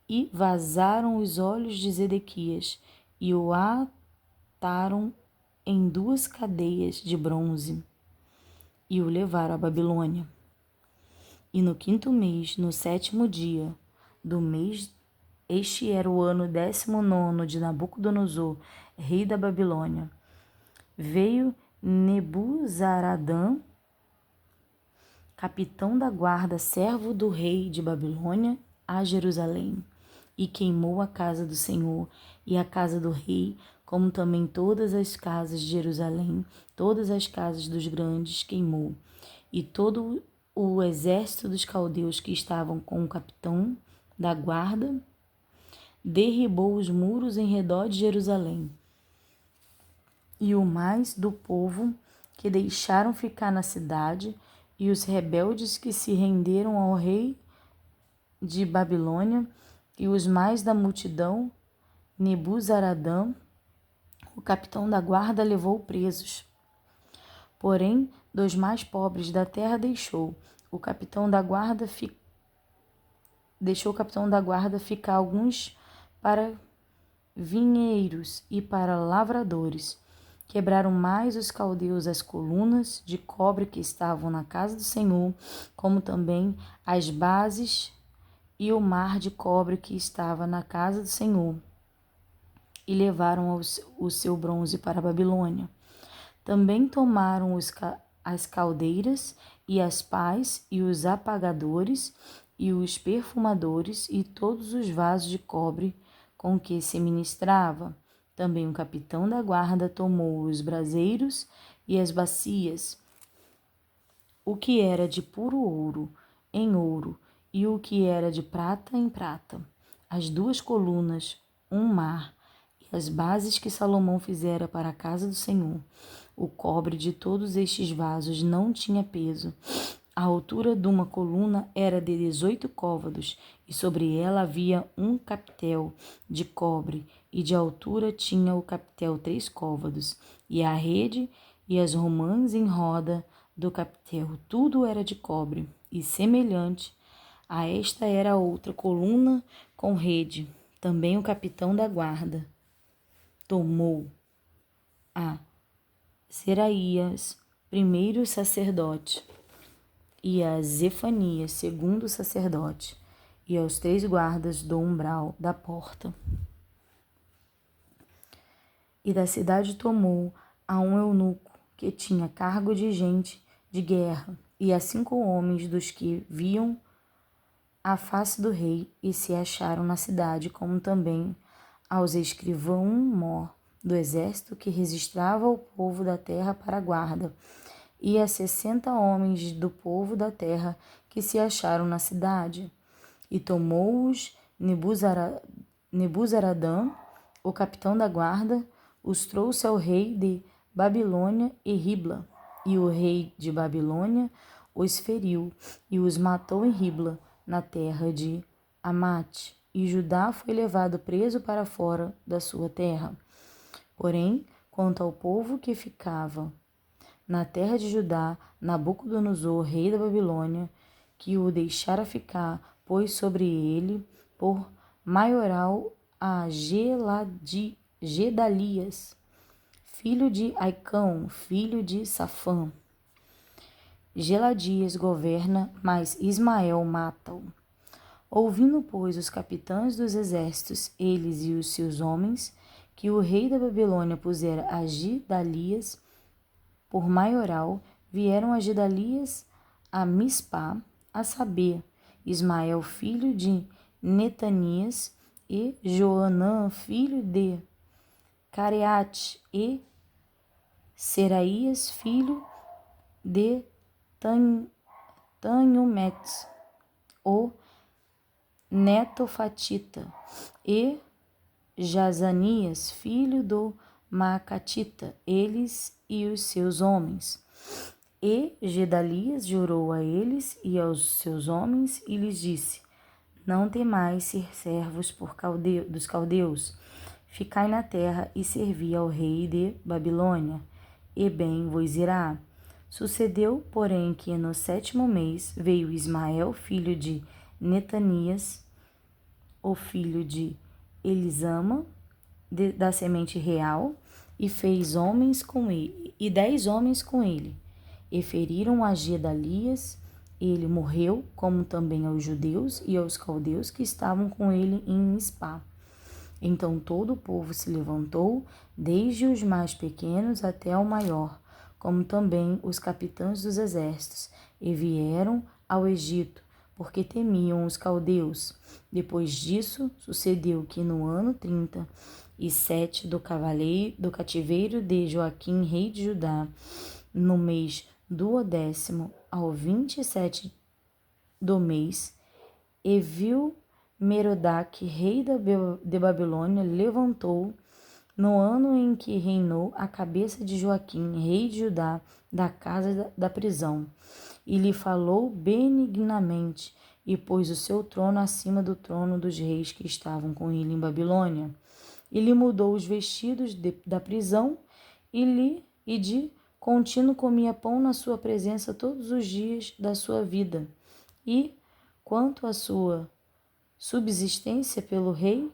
e vazaram os olhos de Zedequias, e o ataram em 2 cadeias de bronze, e o levaram à Babilônia. E no 5º mês, no 7º dia do mês, este era o ano 19º de Nabucodonosor, rei da Babilônia, veio Nebuzaradã, capitão da guarda, servo do rei de Babilônia, a Jerusalém, e queimou a casa do Senhor e a casa do rei, como também todas as casas de Jerusalém, todas as casas dos grandes queimou, e todo o exército dos caldeus que estavam com o capitão da guarda derribou os muros em redor de Jerusalém. E o mais do povo que deixaram ficar na cidade, e os rebeldes que se renderam ao rei de Babilônia, e os mais da multidão, Nebuzaradã, o capitão da guarda, levou presos. Porém, dos mais pobres da terra deixou o capitão da guarda ficar alguns para vinheiros e para lavradores. Quebraram mais os caldeus as colunas de cobre que estavam na casa do Senhor, como também as bases e o mar de cobre que estava na casa do Senhor, e levaram o seu bronze para a Babilônia. Também tomaram as caldeiras e as pás e os apagadores e os perfumadores e todos os vasos de cobre com que se ministrava. Também o capitão da guarda tomou os braseiros e as bacias, o que era de puro ouro, em ouro, e o que era de prata, em prata. As duas colunas, um mar, e as bases que Salomão fizera para a casa do Senhor. O cobre de todos estes vasos não tinha peso. A altura de uma coluna era de 18 côvados, e sobre ela havia um capitel de cobre, e de altura tinha o capitel 3 côvados, e a rede e as romãs em roda do capitel, tudo era de cobre, e semelhante a esta era a outra coluna com rede. Também o capitão da guarda tomou a Seraías, primeiro sacerdote, e a Zefanias, segundo sacerdote, e aos 3 guardas do umbral da porta. E da cidade tomou a um eunuco que tinha cargo de gente de guerra, e a 5 homens dos que viam a face do rei e se acharam na cidade, como também aos escrivão-mor do exército que registrava o povo da terra para a guarda, e a 60 homens do povo da terra que se acharam na cidade. E tomou-os Nebuzaradã, o capitão da guarda, os trouxe ao rei de Babilônia e Ribla, e o rei de Babilônia os feriu e os matou em Ribla, na terra de Amate, e Judá foi levado preso para fora da sua terra. Porém, quanto ao povo que ficava na terra de Judá, Nabucodonosor, rei da Babilônia, que o deixara ficar, pôs sobre ele por maioral a Gedalias, filho de Aicão, filho de Safã. Geladias governa, mas Ismael mata-o. Ouvindo, pois, os capitães dos exércitos, eles e os seus homens, que o rei da Babilônia pusera a Gedalias por maioral, vieram a Gedalias a Mispá, a saber, Ismael, filho de Netanias, e Joanã, filho de Careate, e Seraías, filho de Tanhumetes, o netofatita, e Jazanias, filho do Macatita, eles e os seus homens. E Gedalias jurou a eles e aos seus homens e lhes disse: não temais ser servos dos caldeus, ficai na terra e servi ao rei de Babilônia, e bem vos irá. Sucedeu, porém, que no 7º mês veio Ismael, filho de Netanias, o filho de Elisama, da semente real, e fez homens com ele, e 10 homens com ele, e feriram a Gedalias. Ele morreu, como também aos judeus e aos caldeus que estavam com ele em Mispá. Então todo o povo se levantou, desde os mais pequenos até o maior, como também os capitães dos exércitos, e vieram ao Egito, porque temiam os caldeus. Depois disso, sucedeu que no ano 37 do cativeiro de Joaquim, rei de Judá, no mês do 10º ao 27 do mês, Evil-Merodach, rei de Babilônia, levantou, no ano em que reinou, a cabeça de Joaquim, rei de Judá, da casa da prisão, e lhe falou benignamente, e pôs o seu trono acima do trono dos reis que estavam com ele em Babilônia. E lhe mudou os vestidos da prisão, e de contínuo comia pão na sua presença todos os dias da sua vida. E, quanto à sua subsistência pelo rei,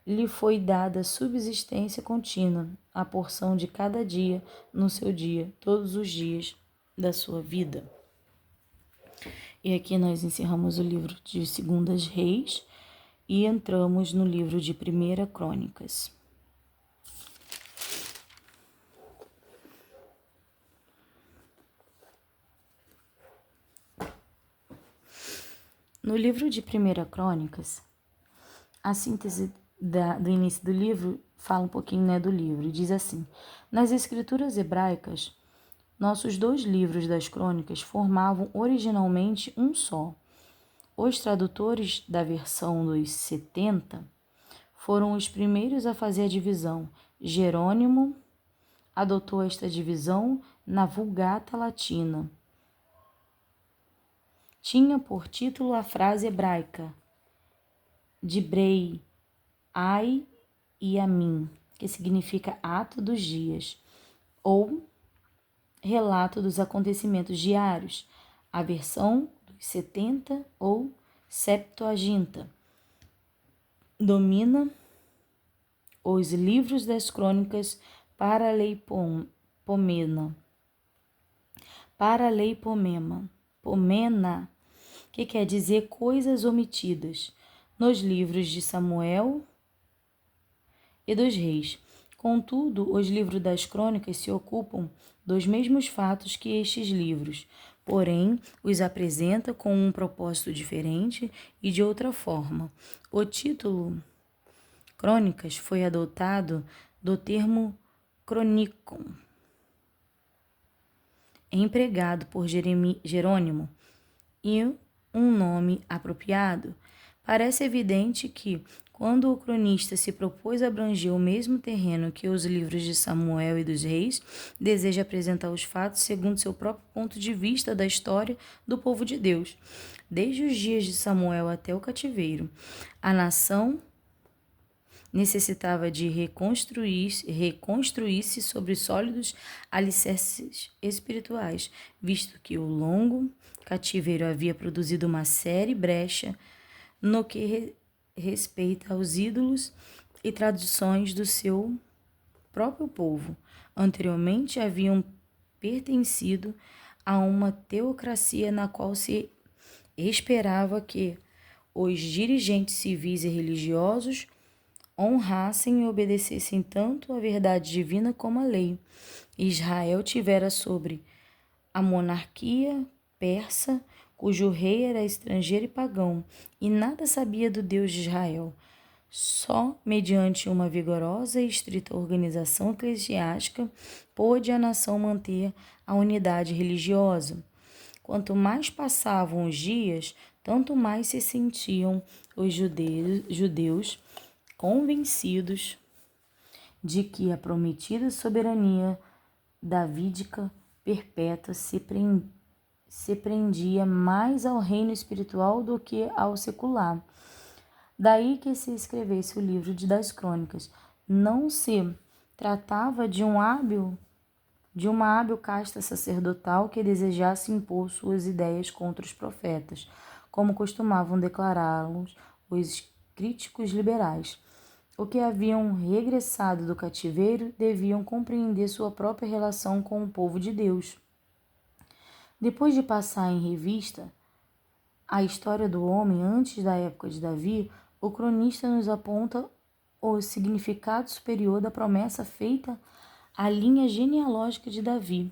lhe foi dada subsistência contínua, a porção de cada dia no seu dia, todos os dias da sua vida. E aqui nós encerramos o livro de 2 Reis e entramos no livro de 1 Crônicas. No livro de 1 Crônicas, a síntese do início do livro fala um pouquinho, do livro, e diz assim: nas escrituras hebraicas, nossos 2 livros das crônicas formavam originalmente um só. Os tradutores da versão dos 70 foram os primeiros a fazer a divisão. Jerônimo adotou esta divisão na Vulgata Latina. Tinha por título a frase hebraica Dibrei Ai e Amim, que significa ato dos dias, ou relato dos acontecimentos diários, a versão dos 70 ou Septuaginta. Domina os livros das crônicas Paraleipomena, que quer dizer coisas omitidas, nos livros de Samuel e dos reis. Contudo, os livros das crônicas se ocupam dos mesmos fatos que estes livros, porém os apresenta com um propósito diferente e de outra forma. O título Crônicas foi adotado do termo Chronicon, empregado por Jerônimo, e um nome apropriado. Parece evidente que, quando o cronista se propôs a abranger o mesmo terreno que os livros de Samuel e dos Reis, deseja apresentar os fatos segundo seu próprio ponto de vista da história do povo de Deus. Desde os dias de Samuel até o cativeiro, a nação necessitava de reconstruir-se sobre sólidos alicerces espirituais, visto que o longo cativeiro havia produzido uma séria brecha no que respeita aos ídolos e tradições do seu próprio povo. Anteriormente haviam pertencido a uma teocracia na qual se esperava que os dirigentes civis e religiosos honrassem e obedecessem tanto a verdade divina como a lei. Israel tivera sobre a monarquia persa, cujo rei era estrangeiro e pagão, e nada sabia do Deus de Israel. Só mediante uma vigorosa e estrita organização eclesiástica pôde a nação manter a unidade religiosa. Quanto mais passavam os dias, tanto mais se sentiam os judeus convencidos de que a prometida soberania davídica perpétua se prendia mais ao reino espiritual do que ao secular. Daí que se escrevesse o livro das crônicas. Não se tratava de uma hábil casta sacerdotal que desejasse impor suas ideias contra os profetas, como costumavam declará-los os críticos liberais. O que haviam regressado do cativeiro deviam compreender sua própria relação com o povo de Deus. Depois de passar em revista a história do homem antes da época de Davi, o cronista nos aponta o significado superior da promessa feita à linha genealógica de Davi.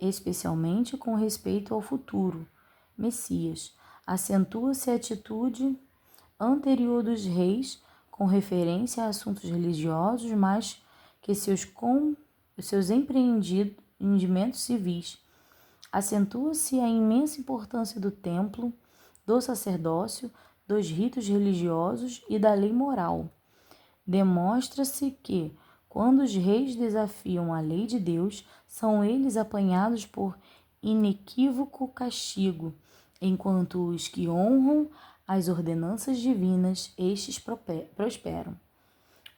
especialmente com respeito ao futuro Messias. Acentua-se a atitude anterior dos reis com referência a assuntos religiosos, mais que seus empreendimentos civis. Acentua-se a imensa importância do templo, do sacerdócio, dos ritos religiosos e da lei moral. Demonstra-se que, quando os reis desafiam a lei de Deus, são eles apanhados por inequívoco castigo, enquanto os que honram as ordenanças divinas, estes prosperam.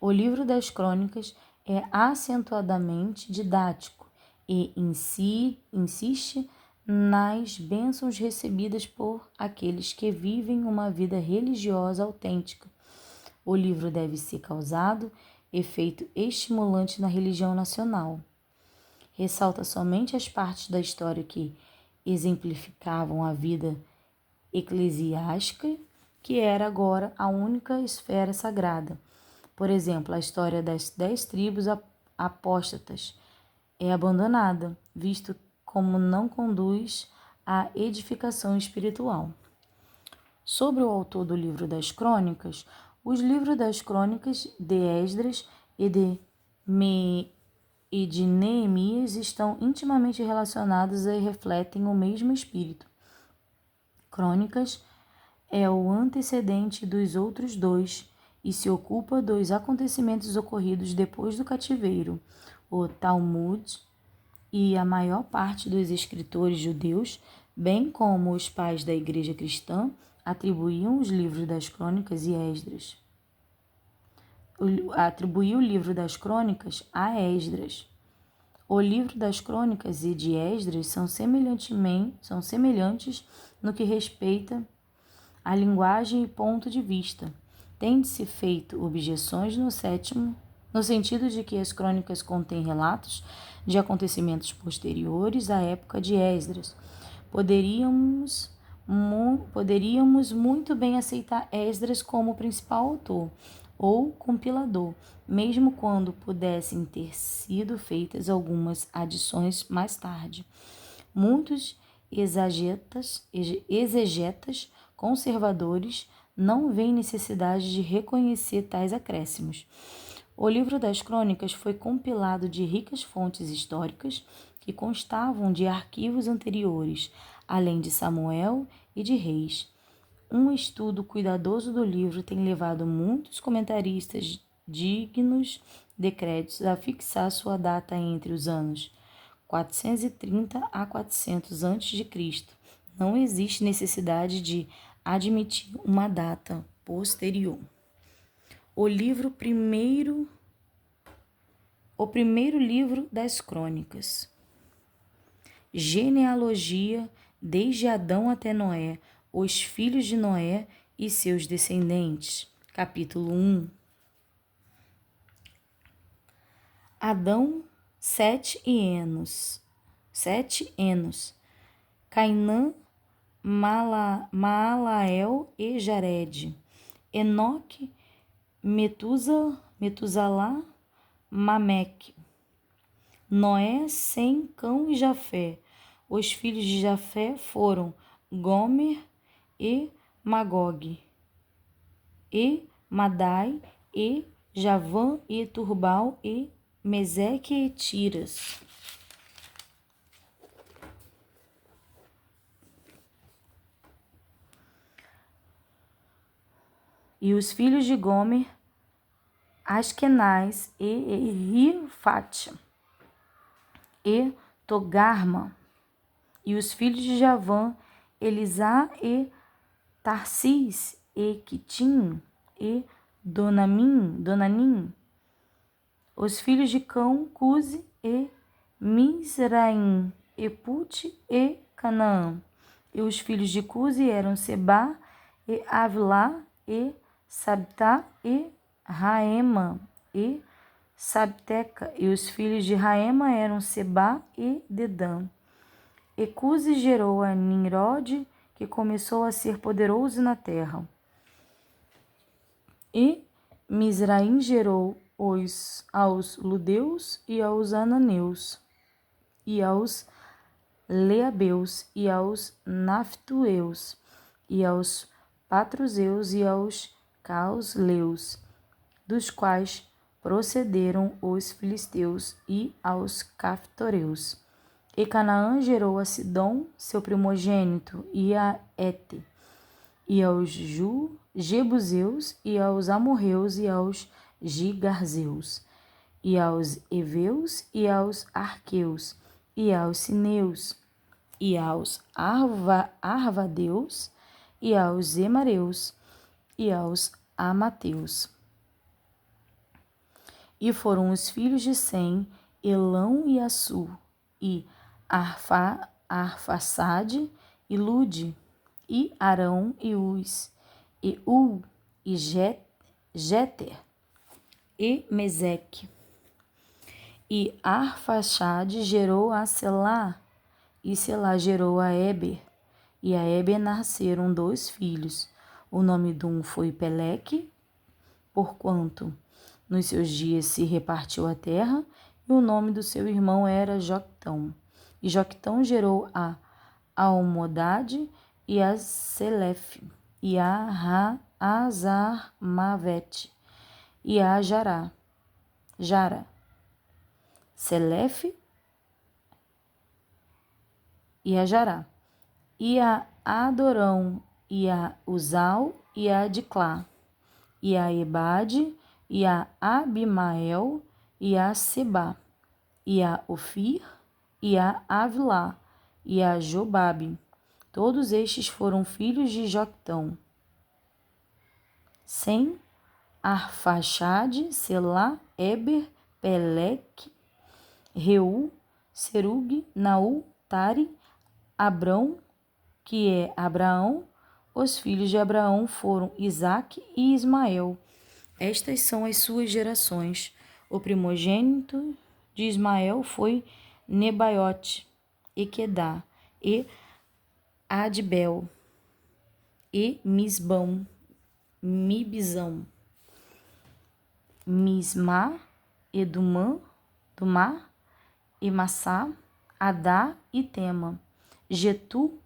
O livro das Crônicas é acentuadamente didático e insiste nas bênçãos recebidas por aqueles que vivem uma vida religiosa autêntica. O livro deve ser causado efeito estimulante na religião nacional. Ressalta somente as partes da história que exemplificavam a vida eclesiástica, que era agora a única esfera sagrada. Por exemplo, a história das 10 tribos apóstatas é abandonada, visto como não conduz à edificação espiritual. Sobre o autor do livro das Crônicas, os livros das Crônicas de Esdras e de Neemias estão intimamente relacionados e refletem o mesmo espírito. Crônicas é o antecedente dos outros dois e se ocupa dos acontecimentos ocorridos depois do cativeiro. O Talmud e a maior parte dos escritores judeus, bem como os pais da Igreja cristã, atribuíam os livros das Crônicas e Esdras. Atribuiu o livro das Crônicas a Esdras. O livro das Crônicas e de Esdras são semelhantes no que respeita à linguagem e ponto de vista. Tem-se feito objeções no sentido de que as crônicas contêm relatos de acontecimentos posteriores à época de Esdras. Poderíamos muito bem aceitar Esdras como principal autor ou compilador, mesmo quando pudessem ter sido feitas algumas adições mais tarde. Muitos exegetas conservadores não veem necessidade de reconhecer tais acréscimos. O livro das Crônicas foi compilado de ricas fontes históricas que constavam de arquivos anteriores, além de Samuel e de Reis. Um estudo cuidadoso do livro tem levado muitos comentaristas dignos de créditos a fixar sua data entre os anos 430 a 400 a.C. Não existe necessidade de admitir uma data posterior. O primeiro livro das Crônicas. Genealogia desde Adão até Noé, os filhos de Noé e seus descendentes. Capítulo 1. Adão, Sete e Enos. Cainã, Maalael e Jared. Enoque, Metusalá, Mameque. Noé, Sem, Cão e Jafé. Os filhos de Jafé foram Gomer e Magog, e Madai, e Javã, e Turbal, e Meseque e Tiras. E os filhos de Gomer, Askenaz e Rifate, e Togarma. E os filhos de Javã, Elisá e Tarsis, e Quitim, e Donanim. Os filhos de Cão, Cuze e Mizraim, e Pute e Canaã. E os filhos de Cuze eram Seba e Avilá, e Sabtá e Raema e Sabteca. E os filhos de Raema eram Seba e Dedã. E Cuze gerou a Nimrod, que começou a ser poderoso na terra. E Mizraim gerou aos Ludeus e aos Ananeus e aos Leabeus, e aos Naftueus, e aos Patruseus, e aos Causleus, dos quais procederam os filisteus, e aos Caftoreus. E Canaã gerou a Sidom, seu primogênito, e a Ete, e aos Jebuseus, e aos Amorreus, e aos Gigarzeus, e aos Eveus, e aos Arqueus, e aos Sineus, e aos Arvadeus, e aos Emareus, e aos Amateus. E foram os filhos de Sem, Elão e Assur, e Arfaxade, e Lude, e Arão, e Uz, e e Jeter, e Meseque. E Arfaxade gerou a Selá, e Selá gerou a Eber, e a Eber nasceram 2 filhos. O nome de um foi Peleque, porquanto nos seus dias se repartiu a terra, e o nome do seu irmão era Joctão. E Joctão gerou a Almodade, e a Selefe, e a Azarmavete, e a Jara, Selefe e a Jará, e a Adorão, e a Uzal, e a Diclá, e a Ebade, e a Abimael, e a Seba, e a Ofir, e a Avilá, e a Jobabe. Todos estes foram filhos de Joctão. Sem, Arfaxade, Selá, Eber, Peleque, Reu, Serug, Naú, Tare, Abrão, que é Abraão. Os filhos de Abraão foram Isaque e Ismael. Estas são as suas gerações. O primogênito de Ismael foi Nebaiote, e Quedá, e Adbel, e Mibzão, Mismá, Edumã, Dumá, e Massá, Adá e Tema, Getu,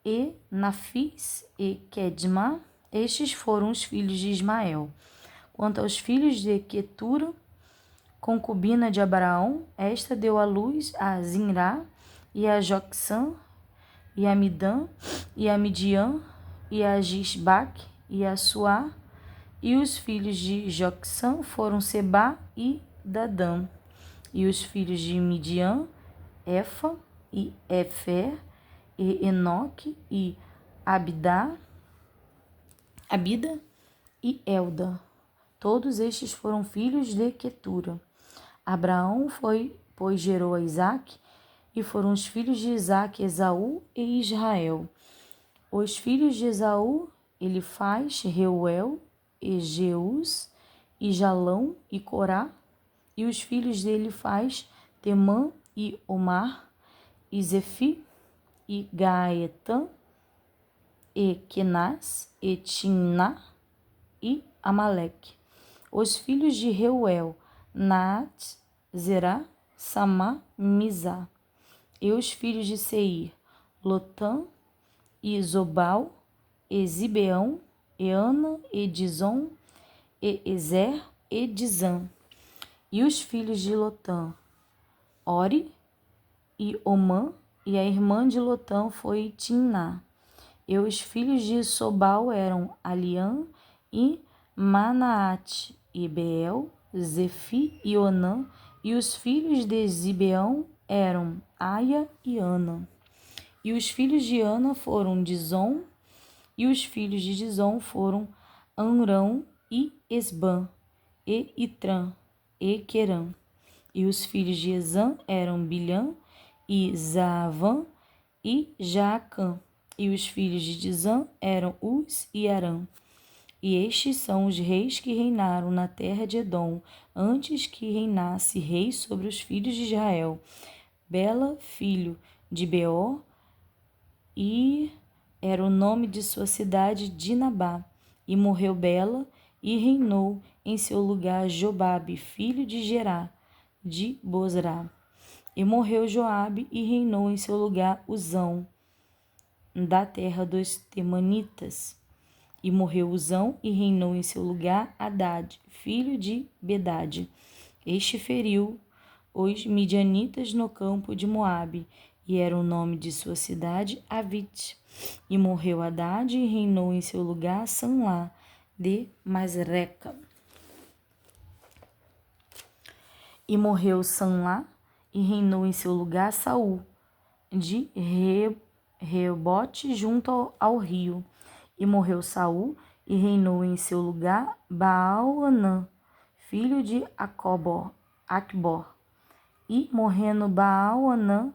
e Nafis, e Quedma. Estes foram os filhos de Ismael. Quanto aos filhos de Quetura, concubina de Abraão, esta deu à luz a Zinrá, e a Jocsã, e a Midã, e a Midian, e a Gisbaque, e a Suá. E os filhos de Jocsã foram Seba e Dadã. E os filhos de Midian, Efa, e Efer, e Enoque, e Abida, e Elda. Todos estes foram filhos de Quetura. Abraão foi, pois gerou a Isaque, e foram os filhos de Isaque, Esaú e Israel. Os filhos de Esaú, Elifaz, Reuel, e Jeus, e Jalão, e Corá. E os filhos de Elifaz, Temã, e Omar, e Zefi, e Gaetã, e Kenaz, e Timná, e Amaleque. Os filhos de Reuel, Naat, Zerá, Samá, Mizá. E os filhos de Seir, Lotã, e Zobal, e Zibeão, e Ana, e Dizon, e Ezer, e Dizã. E os filhos de Lotã, Ori, e Omã, e a irmã de Lotã foi Timná. E os filhos de Sobal eram Aliã e Manaate, e Beel, Zefi e Onã. E os filhos de Zibeão eram Aia e Ana. E os filhos de Ana foram Dizon, e os filhos de Dizon foram Amrão e Esbã, e Itrã, e Querã. E os filhos de Ezã eram Bilhã, e Zaavã, e Jaacã. E os filhos de Dizã eram Uz e Arã. E estes são os reis que reinaram na terra de Edom, antes que reinasse rei sobre os filhos de Israel. Bela, filho de Beor, e era o nome de sua cidade Dinabá. E morreu Bela, e reinou em seu lugar Jobabe, filho de Gerá, de Bozrá. E morreu Joabe e reinou em seu lugar Uzão, da terra dos Temanitas. E morreu Uzão e reinou em seu lugar Hadade, filho de Bedade. Este feriu os midianitas no campo de Moabe, e era o nome de sua cidade Avite. E morreu Hadade e reinou em seu lugar Sanlá de Masreca. E morreu Sanlá e reinou em seu lugar Saul de Reobote junto ao rio. E morreu Saul e reinou em seu lugar Baal-Anã, filho de Acbor. E morrendo Baal-Anã,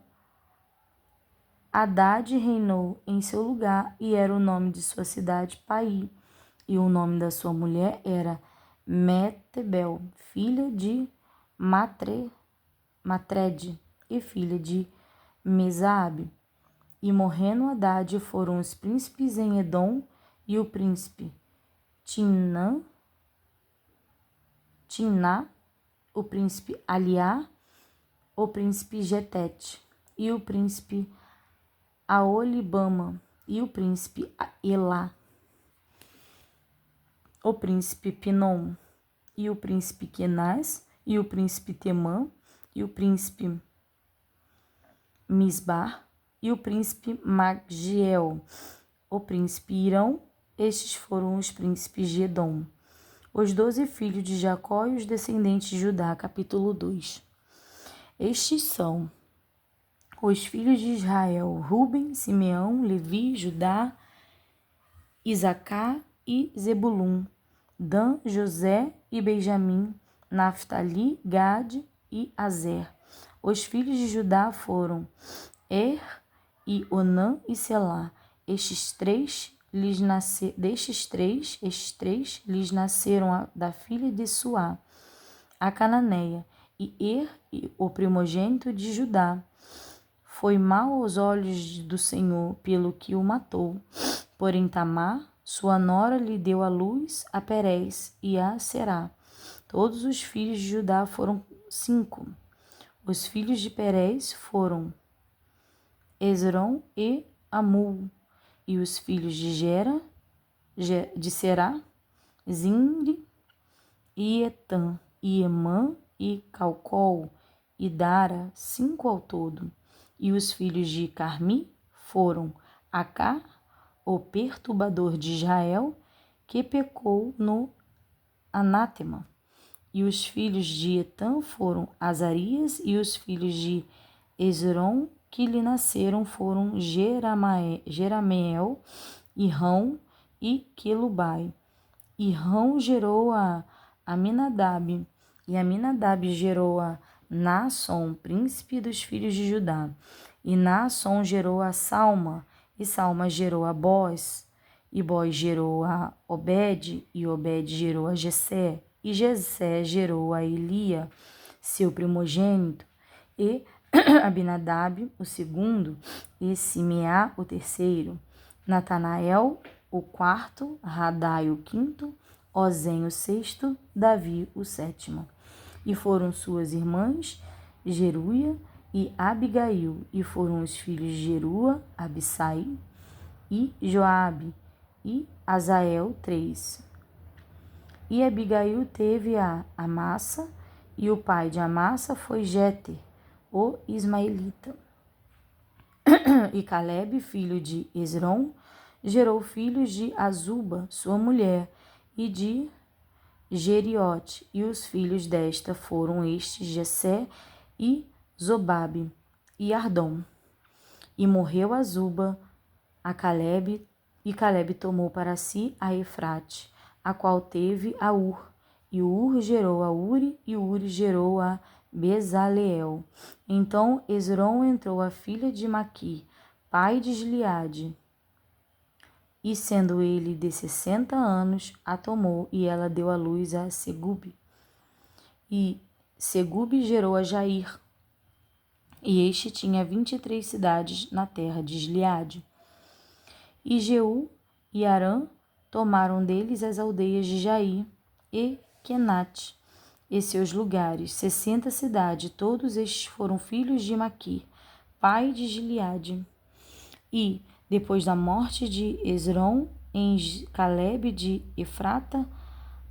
Hadade reinou em seu lugar, e era o nome de sua cidade Pai. E o nome da sua mulher era Metebel, filha de Matred, e filha de Mesabe. E morrendo Hadade foram os príncipes em Edom, e o príncipe Timná, o príncipe Aliá, o príncipe Getete, e o príncipe Aolibama, e o príncipe Elá, o príncipe Pinom, e o príncipe Kenaz, e o príncipe Temã, e o príncipe Misbar, e o príncipe Magdiel, o príncipe Irão. Estes foram os príncipes de Edom. Os 12 filhos de Jacó e os descendentes de Judá, capítulo 2. Estes são os filhos de Israel: Ruben, Simeão, Levi, Judá, Isacar e Zebulum, Dan, José e Benjamim, Naftali, Gade e Azer. Os filhos de Judá foram e Onã e Selá. Estes três lhes nasceram da filha de Suá, a cananeia, e o primogênito de Judá. Foi mau aos olhos do Senhor, pelo que o matou. Porém Tamar, sua nora, lhe deu à luz a Perez e a Será. Todos os filhos de Judá foram 5. Os filhos de Perez foram Esrom e Amul. E os filhos de Será, Zimri e Etã, e Emã e Calcol, e Dara, 5 ao todo. E os filhos de Carmi foram Acá, o perturbador de Israel, que pecou no anátema. E os filhos de Etã foram Azarias, e os filhos de Esrom que lhe nasceram foram Jerameel, Irão e Quelubai. Irão gerou a Aminadab, e Aminadab gerou a Naasson, príncipe dos filhos de Judá. E Naasson gerou a Salma, e Salma gerou a Boz, e Boz gerou a Obed, e Obed gerou a Jessé, e Jessé gerou a Elia, seu primogênito, e Abinadab, o segundo, e Simeá, o terceiro, Natanael, o quarto, Radai, o quinto, Ozem, o sexto, Davi, o sétimo. E foram suas irmãs, Jeruia e Abigail, e foram os filhos de Jerua, Abissai e Joabe, e Azael, 3. E Abigail teve a Amassa, e o pai de Amassa foi Jeter, o ismaelita. E Calebe, filho de Esrom, gerou filhos de Azuba, sua mulher, e de Geriote, e os filhos desta foram estes Jessé e Zobabe e Ardom. E morreu Azuba a Calebe, e Calebe tomou para si a Efrate, a qual teve a Ur, e o Ur gerou a Uri, e o Uri gerou a Bezaleel. Então Esrom entrou a filha de Maqui, pai de Gileade, e sendo ele de 60 anos, a tomou, e ela deu à luz a Segube. E Segube gerou a Jair, e este tinha 23 cidades na terra de Gileade. E Jeú e Arã tomaram deles as aldeias de Jair e Kenate, e seus lugares, 60 cidades. Todos estes foram filhos de Maquir, pai de Gileade. E, depois da morte de Esrom, em Calebe de Efrata,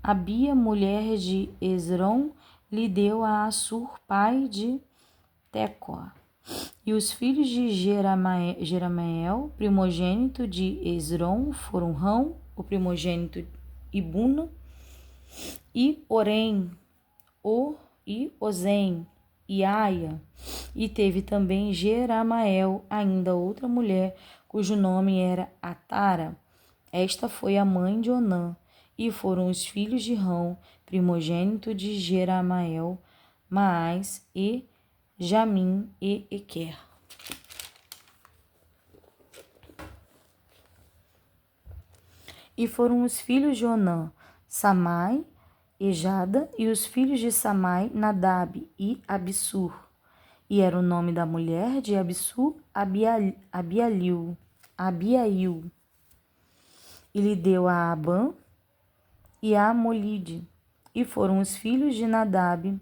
Abia, mulher de Esrom, lhe deu a Assur, pai de Tecoa. E os filhos de Jerameel, primogênito de Esrom, foram Rão, o primogênito, e Buna, e Orém, e Ozem, e Aia. E teve também Jeramael, ainda outra mulher, cujo nome era Atara. Esta foi a mãe de Onã. E foram os filhos de Rão, primogênito de Jeramael, Maás e Jamim e Equer. E foram os filhos de Onã, Samai e Jada, e os filhos de Samai, Nadab e Abissur. E era o nome da mulher de Abissur, Abiail. E lhe deu a Abã e a Molide. E foram os filhos de Nadab,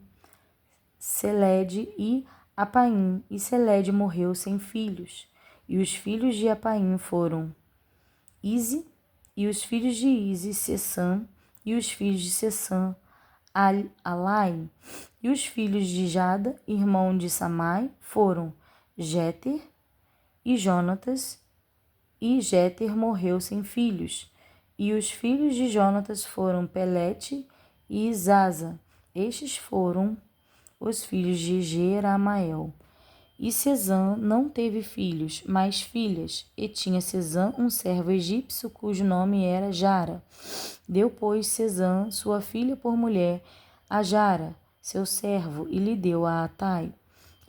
Selede e Apaim. E Selede morreu sem filhos. E os filhos de Apaim foram Ize, e os filhos de Ize, Sessã, e os filhos de Sessã, Alai. E os filhos de Jada, irmão de Samai, foram Jéter e Jonatas, e Jéter morreu sem filhos. E os filhos de Jonatas foram Pelete e Zaza. Estes foram os filhos de Jeramael. E Sesã não teve filhos, mas filhas, e tinha Sesã um servo egípcio, cujo nome era Jara. Deu, pois, Sesã sua filha por mulher a Jara, seu servo, e lhe deu a Atai.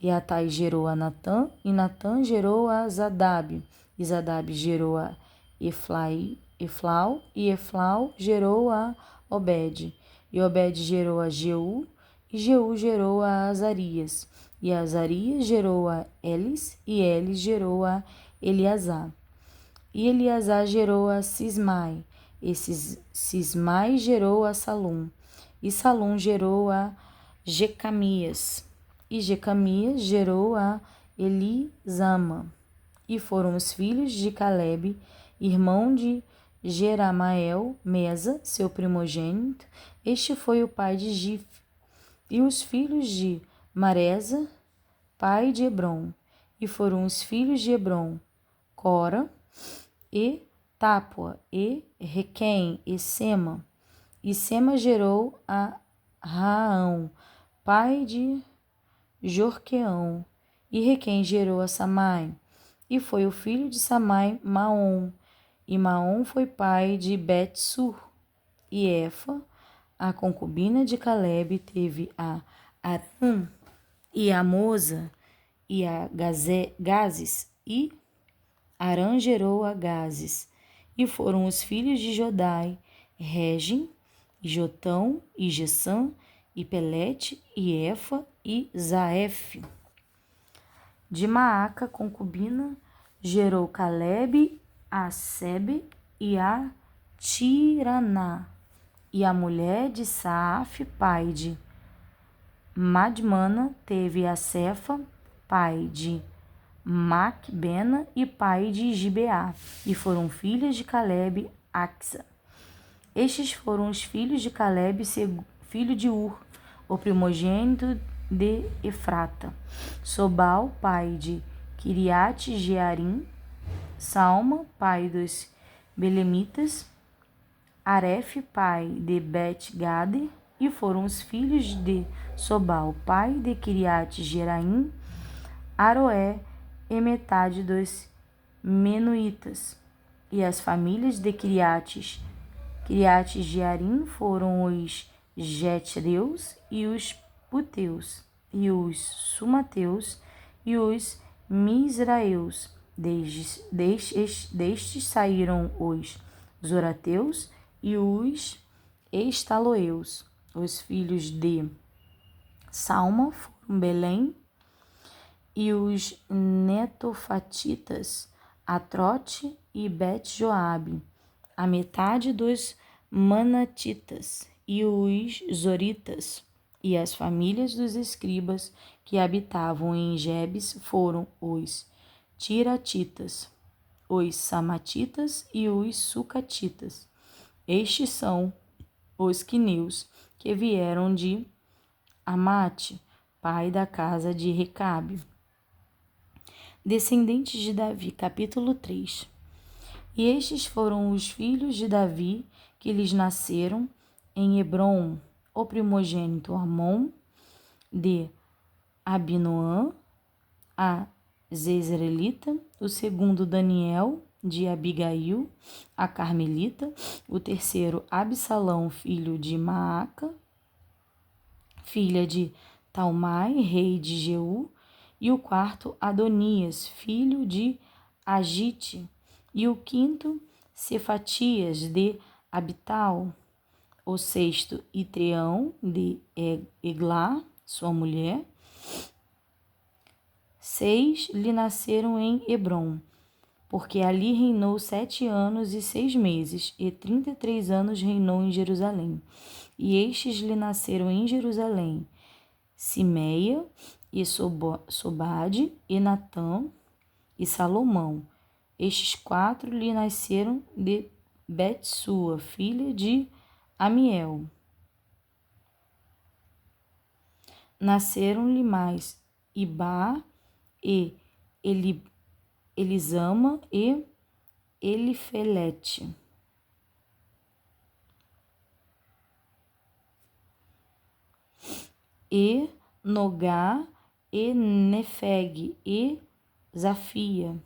E Atai gerou a Natã, e Natã gerou a Zadab. E Zadab gerou a Eflau, e Eflau gerou a Obed. E Obed gerou a Jeú, e Jeú gerou a Azarias. E Azarias gerou a Elis, e Elis gerou a Eleazar. E Eleazar gerou a Sismai, e Sismai gerou a Salum. E Salum gerou a Jecamias, e Jecamias gerou a Elisama. E foram os filhos de Calebe, irmão de Jeramael, Mesa, seu primogênito. Este foi o pai de Gif. E os filhos de Maresa, pai de Hebron. E foram os filhos de Hebron, Cora, e Tápua, e Requém, e Sema. E Sema gerou a Raão, pai de Jorqueão. E Requém gerou a Samai. E foi o filho de Samai, Maom. E Maom foi pai de Bet-sur. E Efa, a concubina de Calebe, teve a Aram, e a Moza, e a Gazes, e Arã gerou a Gazes. E foram os filhos de Jodai, Regem, e Jotão, e Gessã, e Pelete, e Efa, e Zaef. De Maaca, concubina, gerou Calebe, a Sebe e a Tiraná. E a mulher de Saaf, pai de Madmana, teve a Cefa, pai de Macbena e pai de Gibeá. E foram filhas de Calebe, Axa. Estes foram os filhos de Calebe, filho de Ur, o primogênito de Efrata. Sobal, pai de Kiriate Jearim. Salma, pai dos Belemitas. Aref, pai de Bet-Gader. E foram os filhos de Sobal, pai de Kiriate Jeraim, Aroé e metade dos Menuítas. E as famílias de Kiriate Jearim foram os Jetreus e os Puteus, e os Sumateus e os Misraeus. Destes saíram os Zorateus e os Estaloeus. Os filhos de Salma foram Belém, e os Netofatitas, Atrote e Bet-Joabe, a metade dos Manatitas, e os Zoritas, E as famílias dos escribas que habitavam em Jebes foram os tiratitas, os samatitas e os sucatitas. Estes são os quineus que vieram de Amate, pai da casa de Recabe. Descendentes de Davi, capítulo 3. E estes foram os filhos de Davi que lhes nasceram em Hebrom: o primogênito Amon, de Abinoam, a Zezrelita; o segundo Daniel, de Abigail, a Carmelita; o terceiro Absalão, filho de Maaca, filha de Talmai, rei de Jeú; e o quarto Adonias, filho de Agite; e o quinto Cefatias, de Abital; o sexto Itreão, de Eglá, sua mulher. 6 lhe nasceram em Hebrom, porque ali reinou 7 anos e 6 meses, e 33 anos reinou em Jerusalém. E estes lhe nasceram em Jerusalém: Simeia, e Sobade, e Natã, e Salomão. Estes 4 lhe nasceram de Betsua, filha de Amiel. Nasceram-lhe mais Ibá, e Elisama, e Elifelete. E Nogá, e Nefeg, e Zafia,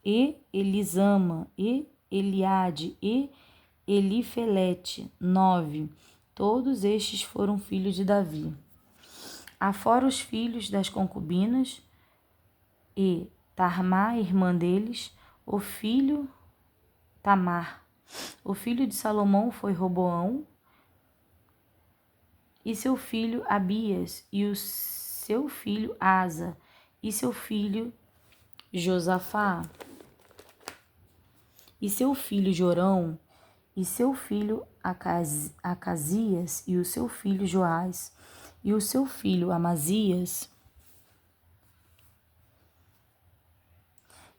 e Elisama, e Eliade, e Elifelete. 9. Todos estes foram filhos de Davi. Afora os filhos das concubinas, e Tarmá, irmã deles, o filho Tamar. O filho de Salomão foi Roboão, e seu filho Abias, e o seu filho Asa, e seu filho Josafá, e seu filho Jorão, e seu filho Acasias, e o seu filho Joás, e o seu filho Amazias,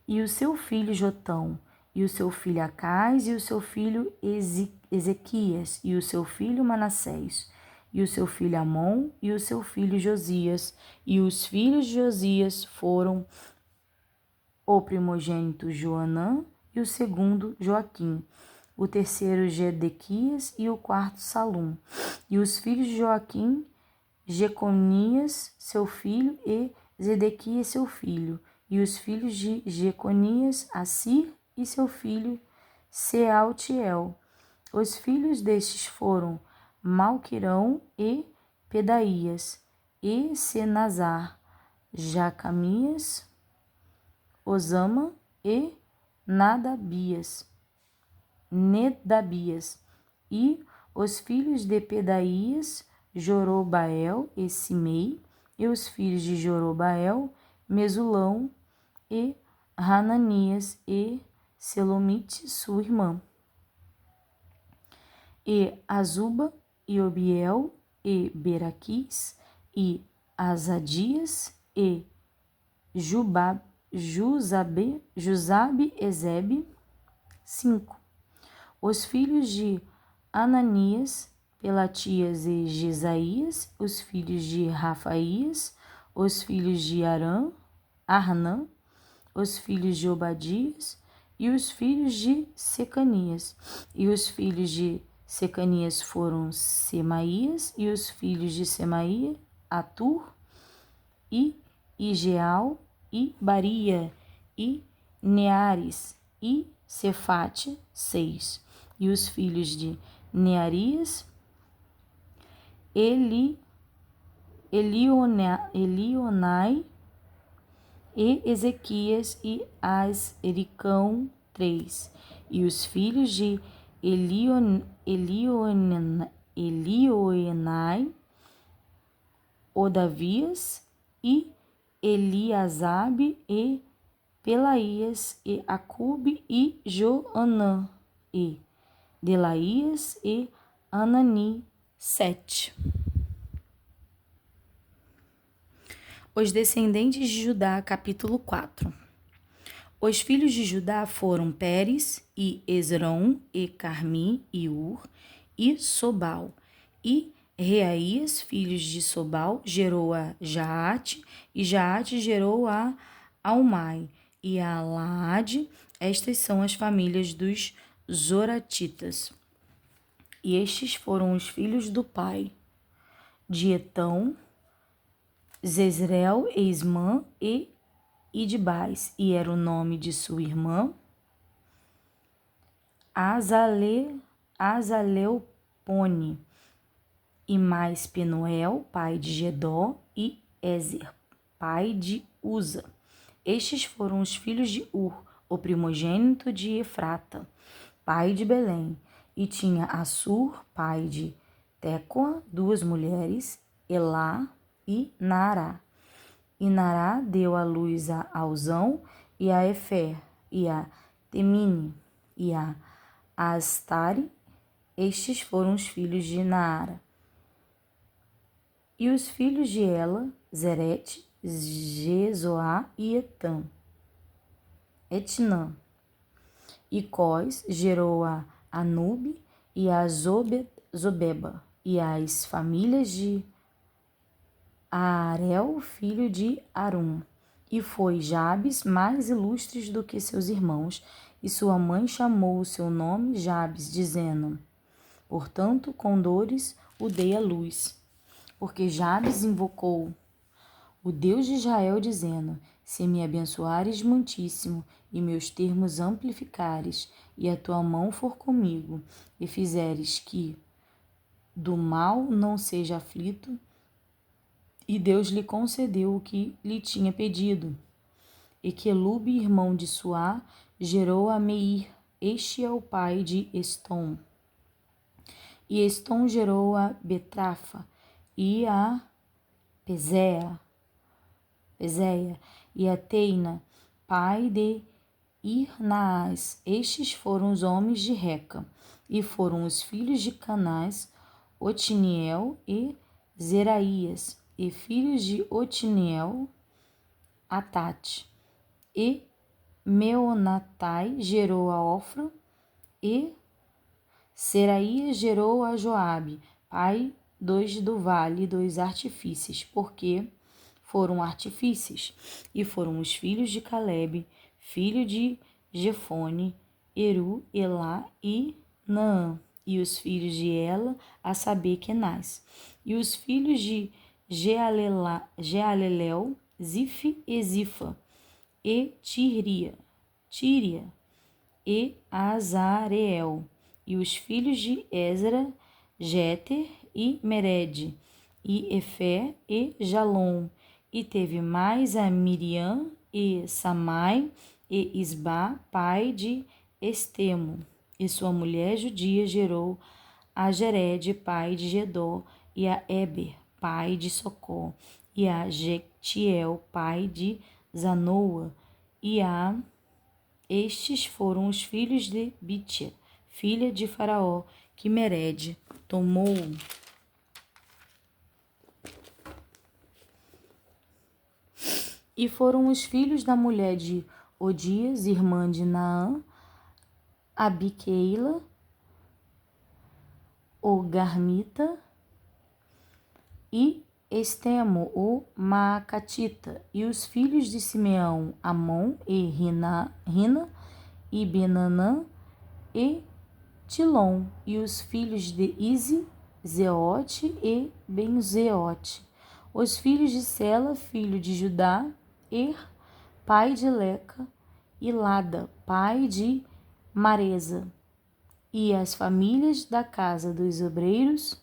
e o seu filho Jotão, e o seu filho Acais, e o seu filho Ezequias, e o seu filho Manassés, e o seu filho Amon, e o seu filho Josias. E os filhos de Josias foram o primogênito Joanã, e o segundo Joaquim, o terceiro Gedequias, e o quarto Salum. E os filhos de Joaquim: Jeconias, seu filho, e Zedequias, seu filho. E os filhos de Jeconias: Assir, e seu filho Sealtiel. Os filhos destes foram Malquirão, e Pedaías, e Senazar, Jacamias, Osama, e Nedabias. E os filhos de Pedaías: Jorobael e Simei. E os filhos de Jorobael: Mesulão, e Hananias, e Selomite, sua irmã. E Azuba, e Obiel, e Beraquis, e Azadias, e Jusabe, Ezebe. 5. Os filhos de Ananias, Pelatias e Jesaías. Os filhos de Rafaías, os filhos de Arnã, os filhos de Obadias, e os filhos de Secanias. E os filhos de Secanias foram Semaías, e os filhos de Semaía: Atur, e Igeal, e Baria, e Neares, e Cefate. 6. E os filhos de Nearias: Elionai, e Ezequias, e Azricão. 3. E os filhos de Elioenai: Odavias, e Eliasabe, e Pelaías, e Acube, e Joanã, e Delaías, e Anani. 7. Os descendentes de Judá, capítulo 4. Os filhos de Judá foram Pérez, e Esrom, e Carmi, e Ur, e Sobal. E Reaías, filhos de Sobal, gerou a Jaate, e Jaate gerou a Almai, e a Laade. Estas são as famílias dos Zoratitas. E estes foram os filhos do pai de Etão, Zezreel, Esmã e Idbais, e era o nome de sua irmã Azaleupone, e mais Penuel, pai de Gedó, e Ezer, pai de Uza. Estes foram os filhos de Ur, o primogênito de Efrata, pai de Belém, e tinha Assur, pai de Tecoa, duas mulheres, Elá e Naará. E Naará deu à luz a Alzão, e a Efer, e a Temine, e a Astare. Estes foram os filhos de Naara. E os filhos de Ela, Zerete, Jezoá e Etnã. E Cós gerou a Anube e a Zobeba, e as famílias de Aarel, filho de Arum. E foi Jabes mais ilustres do que seus irmãos, e sua mãe chamou o seu nome Jabes, dizendo: portanto, com dores o dei à luz. Porque Jabes invocou o Deus de Israel, dizendo: se me abençoares muitíssimo, e meus termos amplificares, e a tua mão for comigo, e fizeres que do mal não seja aflito, e Deus lhe concedeu o que lhe tinha pedido. E Quelube, irmão de Suá, gerou a Meir. Este é o pai de Estom. E Estom gerou a Betrafa e a Peséia, e a Teina, pai de Irnaás. Estes foram os homens de Reca. E foram os filhos de Canás, Otiniel e Zeraías. E filhos de Otiniel, Atate. E Meonatai gerou a Ofra, e Seraías gerou a Joabe, pai do vale dos artífices, porque foram artífices. E foram os filhos de Calebe, filho de Jefone, Eru, Elá e Naã. E os filhos de Ela, a saber, Kenaz. E os filhos de Jealelel, Zif e Zifa, e Tíria, e Azareel. E os filhos de Ezra, Jeter e Mered, e Efé e Jalom. E teve mais a Miriam e Samai e Isba, pai de Estemo. E sua mulher judia gerou a Jered, pai de Gedó, e a Eber, pai de Socó, e a Jectiel, pai de Zanoa, e a estes foram os filhos de Bitia, filha de Faraó, que Mered tomou. E foram os filhos da mulher de Odias, irmã de Naã, Abiqueila, o Garmita, e Estemo, o Maacatita. E os filhos de Simeão, Amon e Rina, e Benanã e Tilom. E os filhos de Ize, Zeote e Benzeote. Os filhos de Sela, filho de Judá, pai de Leca, e Lada, pai de Maresa. E as famílias da casa dos obreiros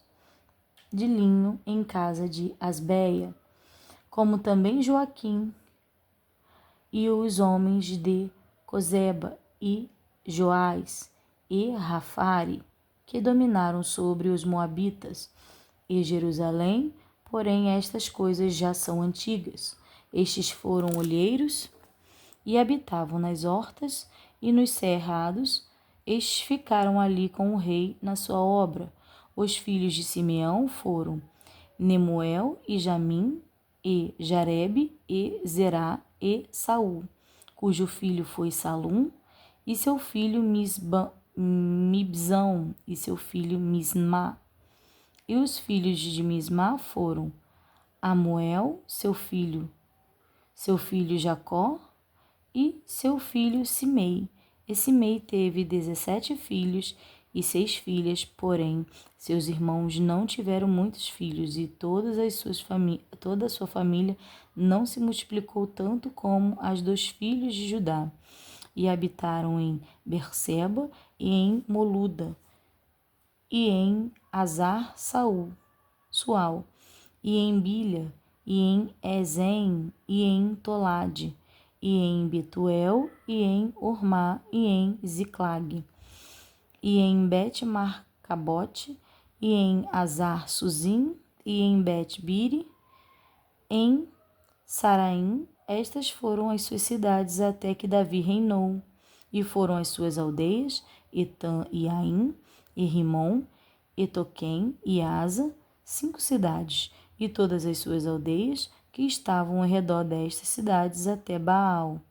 de linho em casa de Asbeia, como também Joaquim, e os homens de Cozeba e Joás e Rafare, que dominaram sobre os moabitas, e Jerusalém, porém estas coisas já são antigas. Estes foram olheiros e habitavam nas hortas e nos cerrados. Estes ficaram ali com o rei na sua obra. Os filhos de Simeão foram Nemuel e Jamim, e Jarebe, e Zerá, e Saul, cujo filho foi Salum, e seu filho Mibzão, e seu filho Mismá. E os filhos de Mismá foram Amuel, seu filho Jacó, e seu filho Simei. E Simei teve 17 filhos e 6 filhas, porém seus irmãos não tiveram muitos filhos, e toda a sua família não se multiplicou tanto como as dos filhos de Judá. E habitaram em Berseba e em Moluda, e em Sual, e em Bilha, e em Ezem, e em Tolade, e em Betuel, e em Ormá, e em Ziclag, e em Bet-Marcabote, e em Azar-Suzim, e em Bet-Biri, em Saraim. Estas foram as suas cidades até que Davi reinou, e foram as suas aldeias, Etã e Aim, e Rimon, e Toquém e Asa, 5 cidades, e todas as suas aldeias que estavam ao redor destas cidades até Baal.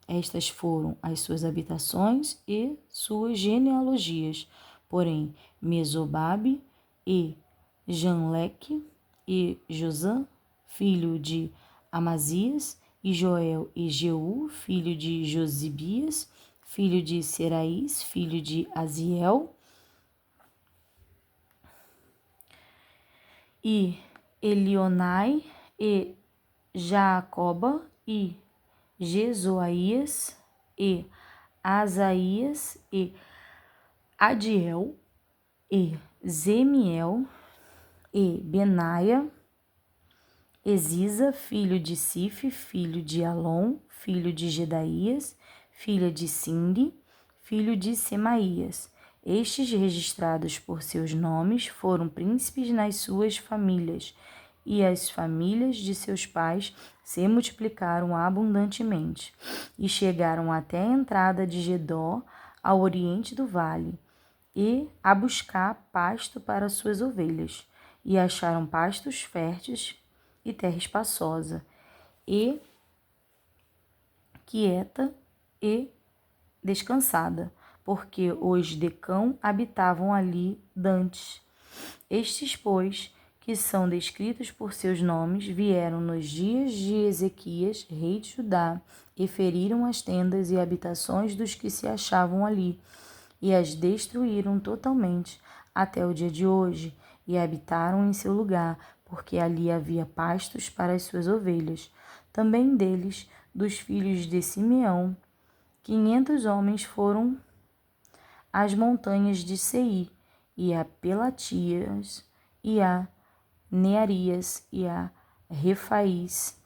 Estas foram as suas habitações e suas genealogias. Porém, Mesobabe e Janleque e Josã, filho de Amazias, e Joel e Jeú, filho de Josibias, filho de Seraís, filho de Aziel, e Elionai, e Jacoba, e Jezoaías, e Asaías, e Adiel, e Zemiel, e Benaia, Eziza, filho de Sif, filho de Alon, filho de Gedaías, filha de Sindi, filho de Semaías. Estes, registrados por seus nomes, foram príncipes nas suas famílias, e as famílias de seus pais se multiplicaram abundantemente, e chegaram até a entrada de Gedó, ao oriente do vale, e a buscar pasto para suas ovelhas, e acharam pastos férteis e terra espaçosa, e quieta e descansada, porque os de Cão habitavam ali dantes. Estes, pois, que são descritos por seus nomes, vieram nos dias de Ezequias, rei de Judá, e feriram as tendas e habitações dos que se achavam ali, e as destruíram totalmente até o dia de hoje, e habitaram em seu lugar, porque ali havia pastos para as suas ovelhas. Também deles, dos filhos de Simeão, 500 homens foram às montanhas de Seir, e a Pelatias, e a Nearias, e a Refaís,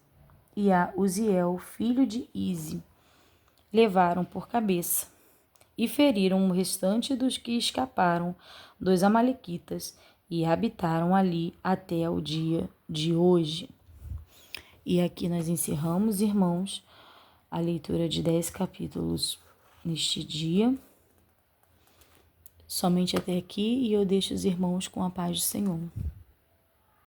e a Uziel, filho de Ize, levaram por cabeça, e feriram o restante dos que escaparam dos amalequitas, e habitaram ali até o dia de hoje. E aqui nós encerramos, irmãos, a leitura de 10 capítulos neste dia. Somente até aqui, e eu deixo os irmãos com a paz do Senhor.